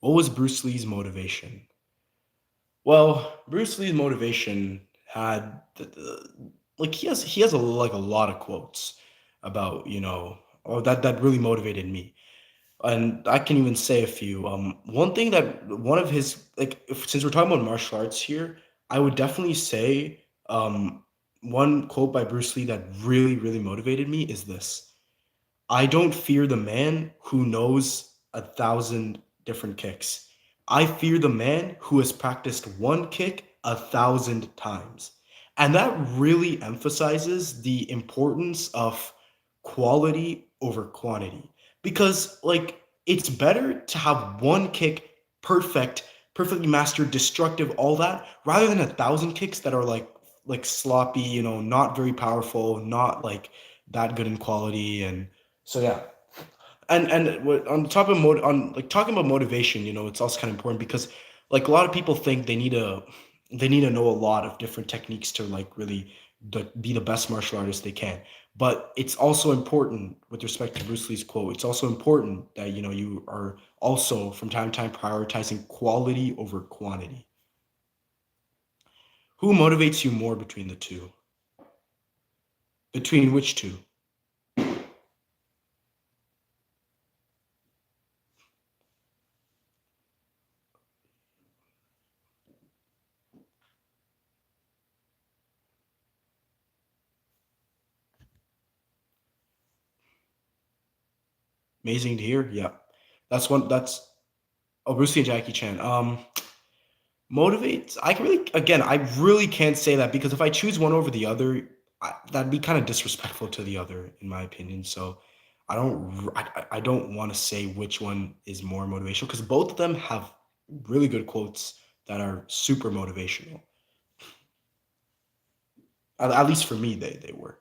What was Bruce Lee's motivation? Well, Bruce Lee's motivation had like he has like a lot of quotes about or that really motivated me. And I can even say a few. One thing that one of his like since we're talking about martial arts here, I would definitely say one quote by Bruce Lee that really really motivated me is this: I don't fear the man who knows 1,000 different kicks. I fear the man who has practiced one kick 1,000 times. And that really emphasizes the importance of quality over quantity. Because, like, it's better to have one kick perfect, perfectly mastered, destructive, all that, rather than 1,000 kicks that are like sloppy, not very powerful, not like that good in quality. And so yeah, and on top of on like talking about motivation, it's also kind of important because like a lot of people think they need to know a lot of different techniques to like really be the best martial artist they can. But it's also important with respect to Bruce Lee's quote. It's also important that you are also from time to time prioritizing quality over quantity. Who motivates you more between the two? Between which two? Amazing to hear. Yeah, that's one. That's Bruce Lee and Jackie Chan. Motivates? I can really again, I really can't say that because if I choose one over the other, that'd be kind of disrespectful to the other, in my opinion. So I don't want to say which one is more motivational because both of them have really good quotes that are super motivational. At least for me, they were.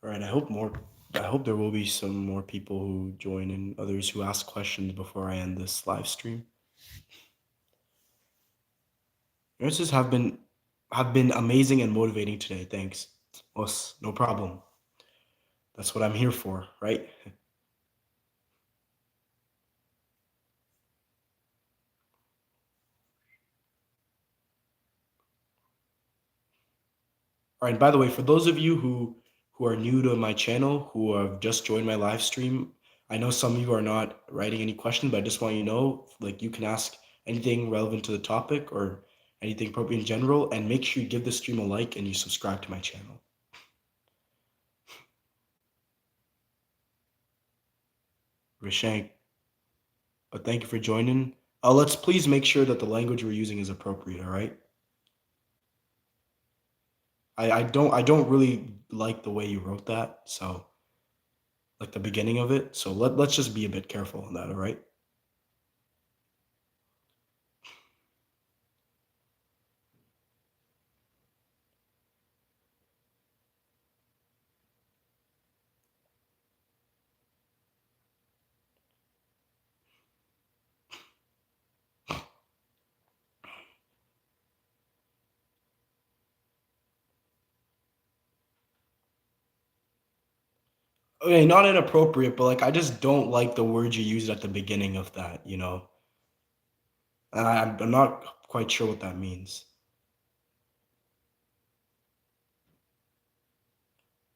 All right, I hope there will be some more people who join and others who ask questions before I end this live stream. Nurses have been amazing and motivating today. Thanks. Us, no problem. That's what I'm here for, right? All right, by the way, for those of you who are new to my channel, who have just joined my live stream, I know some of you are not writing any questions, but I just want you to know, like, you can ask anything relevant to the topic or anything appropriate in general, and make sure you give the stream a like and you subscribe to my channel. Rishank, but thank you for joining. Let's please make sure that the language we're using is appropriate, all right? I don't really like the way you wrote that, so like the beginning of it. So let's just be a bit careful on that, all right? Okay, not inappropriate, but like I just don't like the words you used at the beginning of that, you know? And I'm not quite sure what that means.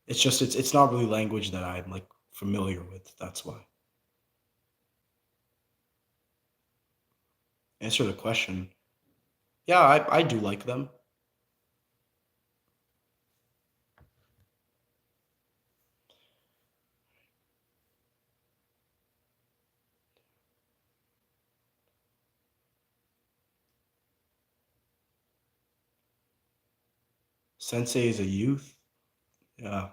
It's just it's not really language that I'm like familiar with. That's why. Answer the question. Yeah, I do like them. Sensei is a youth. Yeah.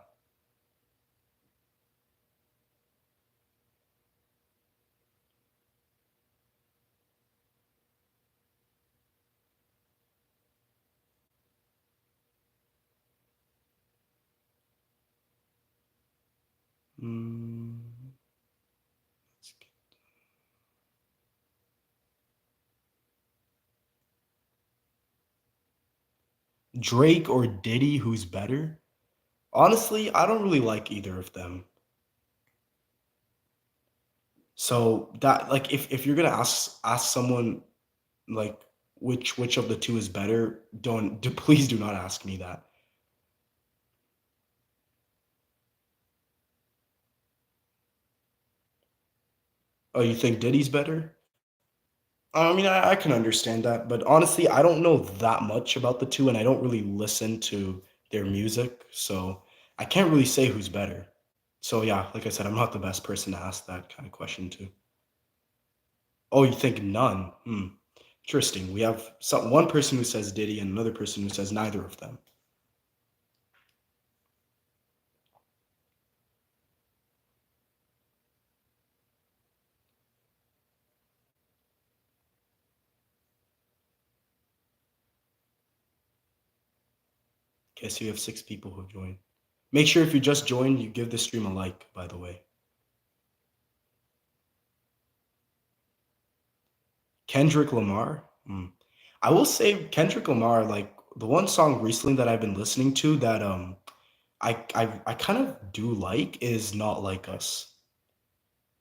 Mm, Drake or Diddy, who's better? Honestly, I don't really like either of them. So that like if you're gonna ask someone like which of the two is better, please do not ask me that. Oh, you think Diddy's better? I mean, I can understand that, but honestly, I don't know that much about the two, and I don't really listen to their music, so I can't really say who's better. So yeah, like I said, I'm not the best person to ask that kind of question to. Oh, you think none? Hmm. Interesting. We have one person who says Diddy and another person who says neither of them. Okay, so you have 6 people who joined. Make sure if you just joined, you give the stream a like, by the way. Kendrick Lamar. Hmm. I will say Kendrick Lamar, like the one song recently that I've been listening to that I kind of do like is Not Like Us.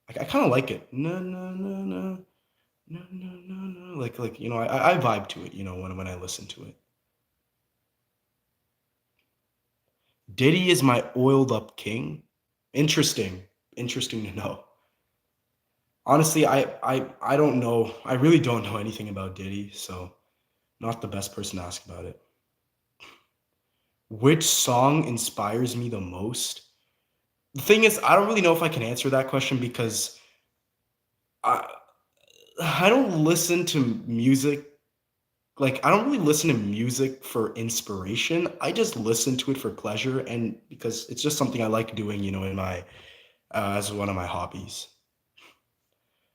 I kind of like it. No, no, no, no, no, no, no, no. Like you know, I vibe to it. You know, when I listen to it. Diddy is my oiled up king. Interesting. Interesting to know. Honestly, I don't know. I really don't know anything about Diddy, so not the best person to ask about it. Which song inspires me the most? The thing is, I don't really know if I can answer that question because I I don't listen to music. Like I don't really listen to music for inspiration. I just listen to it for pleasure and because it's just something I like doing, you know, in my as one of my hobbies.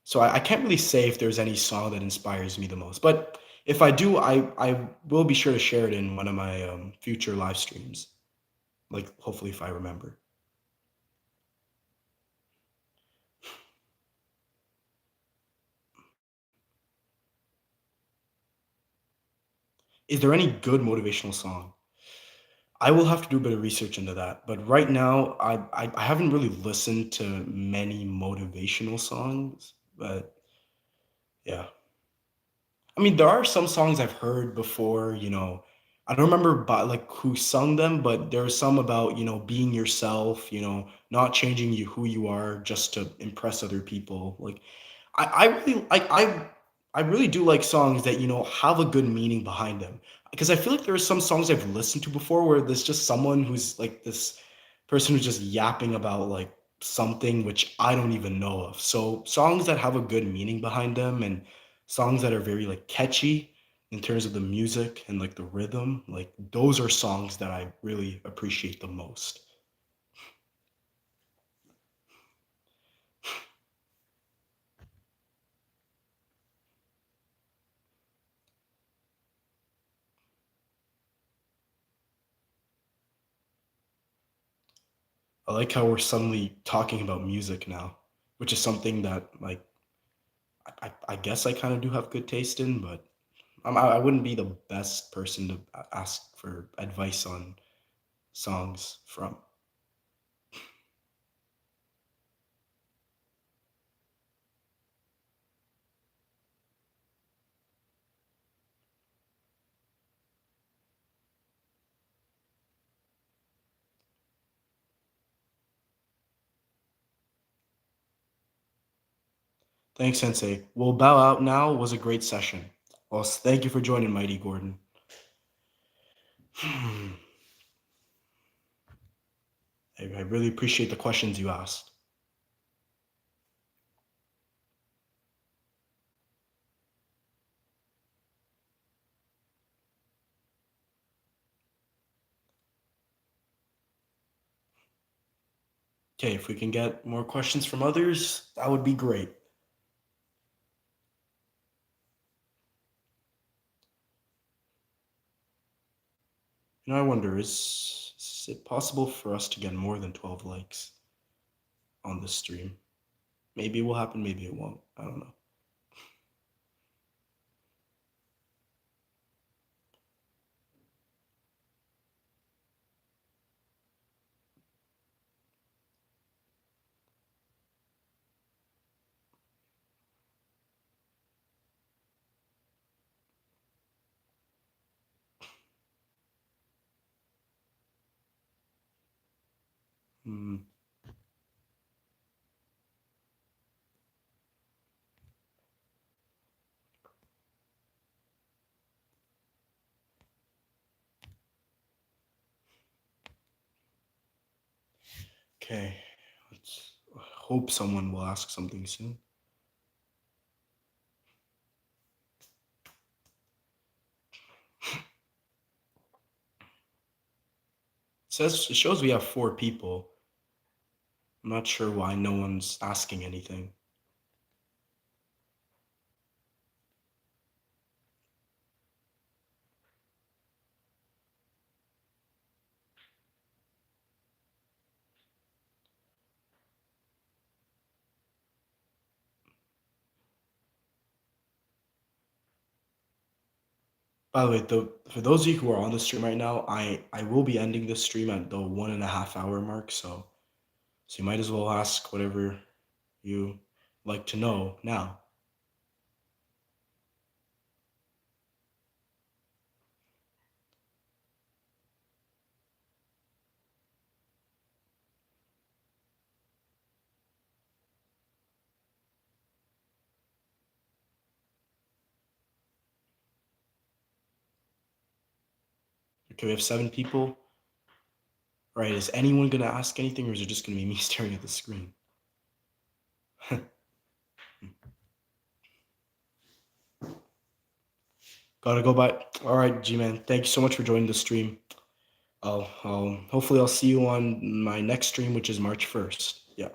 So I can't really say if there's any song that inspires me the most. But if I do, I will be sure to share it in one of my future live streams. Like hopefully if I remember. Is there any good motivational song? I will have to do a bit of research into that. But right now, I haven't really listened to many motivational songs. But yeah, I mean, there are some songs I've heard before. I don't remember like who sung them, but there are some about being yourself. Not changing who you are just to impress other people. Like I really I really do like songs that, have a good meaning behind them. Because I feel like there are some songs I've listened to before where there's just someone who's like this person who's just yapping about like something which I don't even know of. So songs that have a good meaning behind them and songs that are very like catchy in terms of the music and like the rhythm, like those are songs that I really appreciate the most. I like how we're suddenly talking about music now, which is something that like I guess I kind of do have good taste in, but I wouldn't be the best person to ask for advice on songs from. Thanks, Sensei. We'll bow out now. It was a great session. Well, thank you for joining, Mighty Gordon. I really appreciate the questions you asked. Okay, if we can get more questions from others, that would be great. I wonder, is it possible for us to get more than 12 likes on this stream? Maybe it will happen, maybe it won't. I don't know. Hmm. Okay, let's hope someone will ask something soon. It shows we have 4 people. I'm not sure why no one's asking anything. By the way, for those of you who are on the stream right now, I will be ending this stream at the 1.5 hour mark, so you might as well ask whatever you like to know now. Okay, we have 7 people. Right, is anyone gonna ask anything, or is it just gonna be me staring at the screen? Gotta go by. All right, G-Man. Thank you so much for joining the stream. Hopefully I'll see you on my next stream, which is March 1st. Yeah.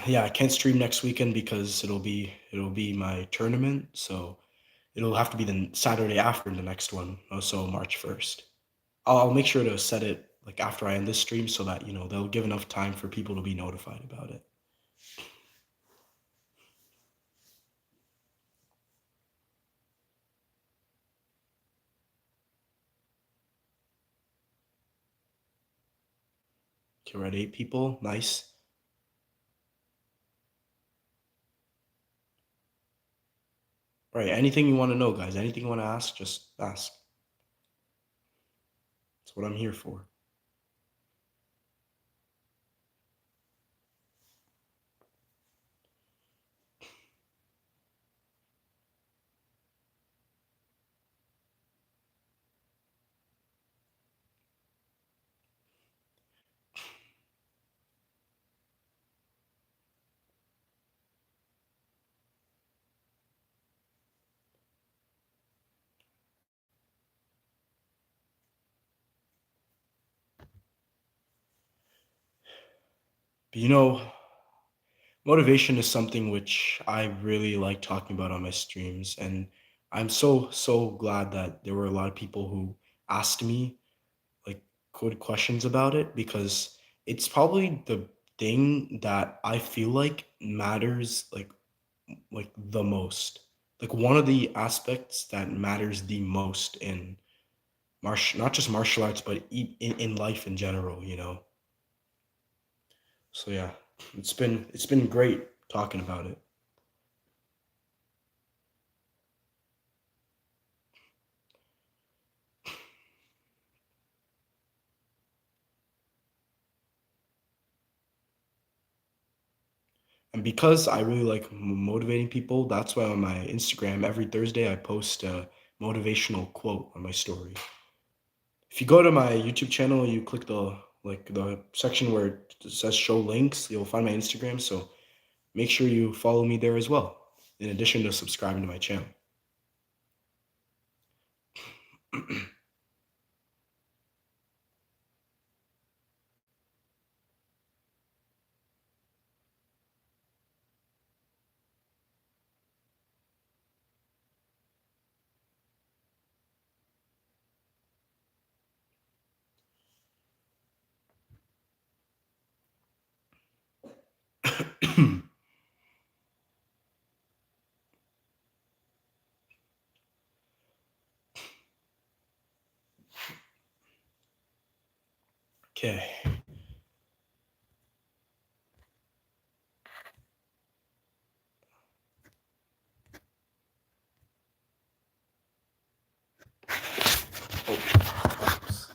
Yeah, I can't stream next weekend because it'll be my tournament, so it'll have to be the Saturday after the next one, also March 1st. I'll make sure to set it like after I end this stream so that they'll give enough time for people to be notified about it. Okay, we're at 8 people. Nice. All right, anything you want to know, guys, anything you want to ask, just ask. That's what I'm here for. But motivation is something which I really like talking about on my streams. And I'm so glad that there were a lot of people who asked me like good questions about it because it's probably the thing that I feel like matters like the most. Like one of the aspects that matters the most in not just martial arts, but in life in general. So yeah, it's been great talking about it. And because I really like motivating people, that's why on my Instagram every Thursday I post a motivational quote on my story. If you go to my YouTube channel, you click the section where it says show links, you'll find my Instagram. So make sure you follow me there as well, in addition to subscribing to my channel. Okay. Oh, oops.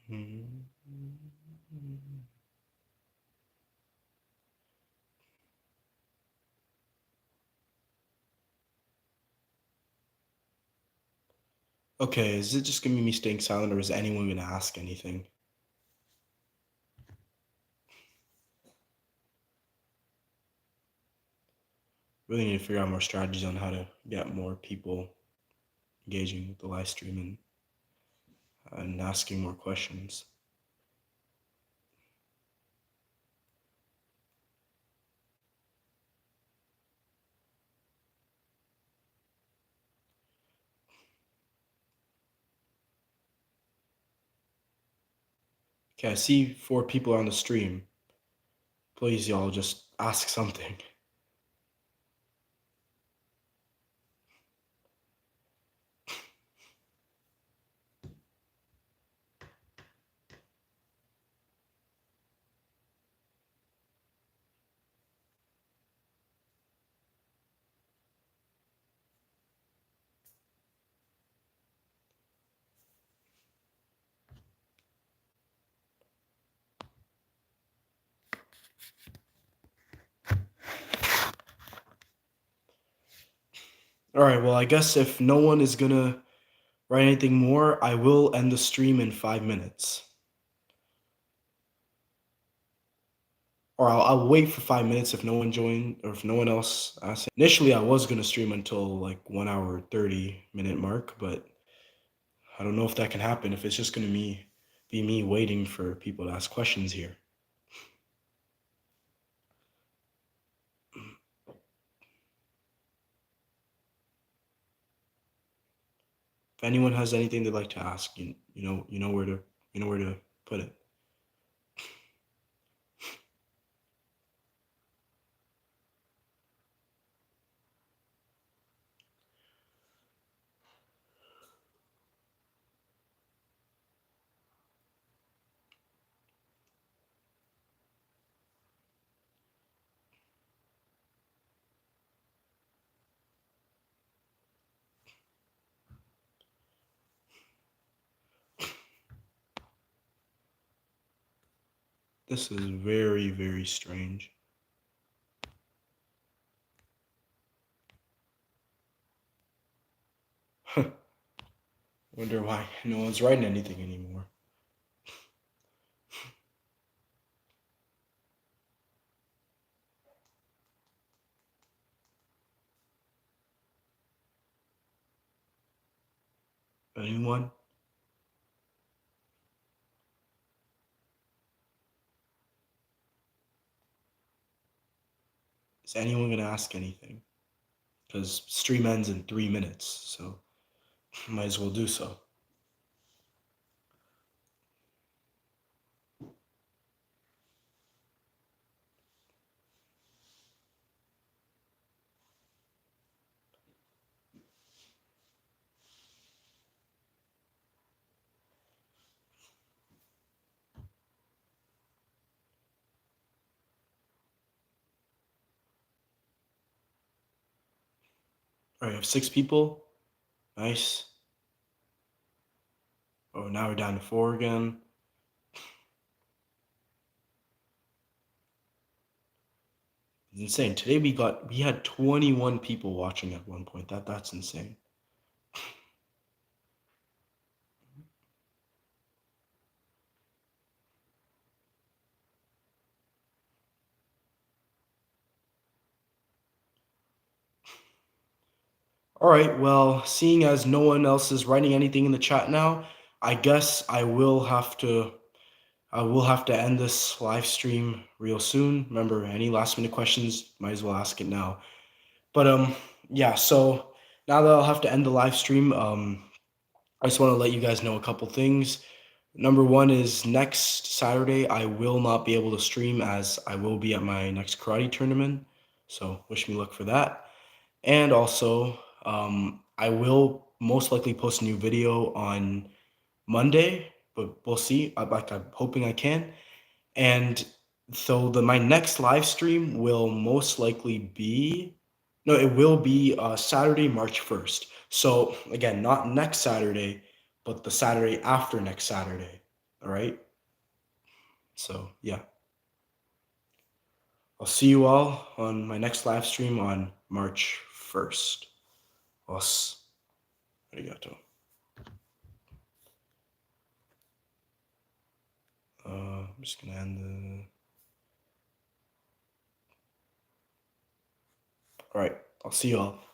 Mhm. Okay, is it just gonna be me staying silent, or is anyone gonna ask anything? Really need to figure out more strategies on how to get more people engaging with the live stream and asking more questions. Okay, I see 4 people on the stream. Please, y'all, just ask something. All right, well, I guess if no one is gonna write anything more, I will end the stream in 5 minutes. Or I'll wait for 5 minutes if no one joined or if no one else asks. Initially, I was gonna stream until like 1 hour 30-minute mark, but I don't know if that can happen if it's just gonna be me waiting for people to ask questions here. If anyone has anything they'd like to ask, you know where to put it. This is very, very strange. Wonder why no one's writing anything anymore. Anyone? Is anyone gonna ask anything? Because stream ends in 3 minutes, so might as well do so. All right, I have 6 people. Nice. Oh, now we're down to 4 again. It's insane. Today we had 21 people watching at one point. That's insane. All right, well, seeing as no one else is writing anything in the chat now, I guess I will have to end this live stream real soon. Remember, any last minute questions, might as well ask it now. But yeah, so now that I'll have to end the live stream, I just want to let you guys know a couple things. Number one is next Saturday, I will not be able to stream as I will be at my next karate tournament. So wish me luck for that. And also, I will most likely post a new video on Monday, but we'll see. I'm hoping I can. And so my next live stream will most likely be no, it will be Saturday, March 1st. So again, not next Saturday, but the Saturday after next Saturday. All right. So yeah, I'll see you all on my next live stream on March 1st. Os. Arigato. I'm just gonna end the. All right. I'll see you all.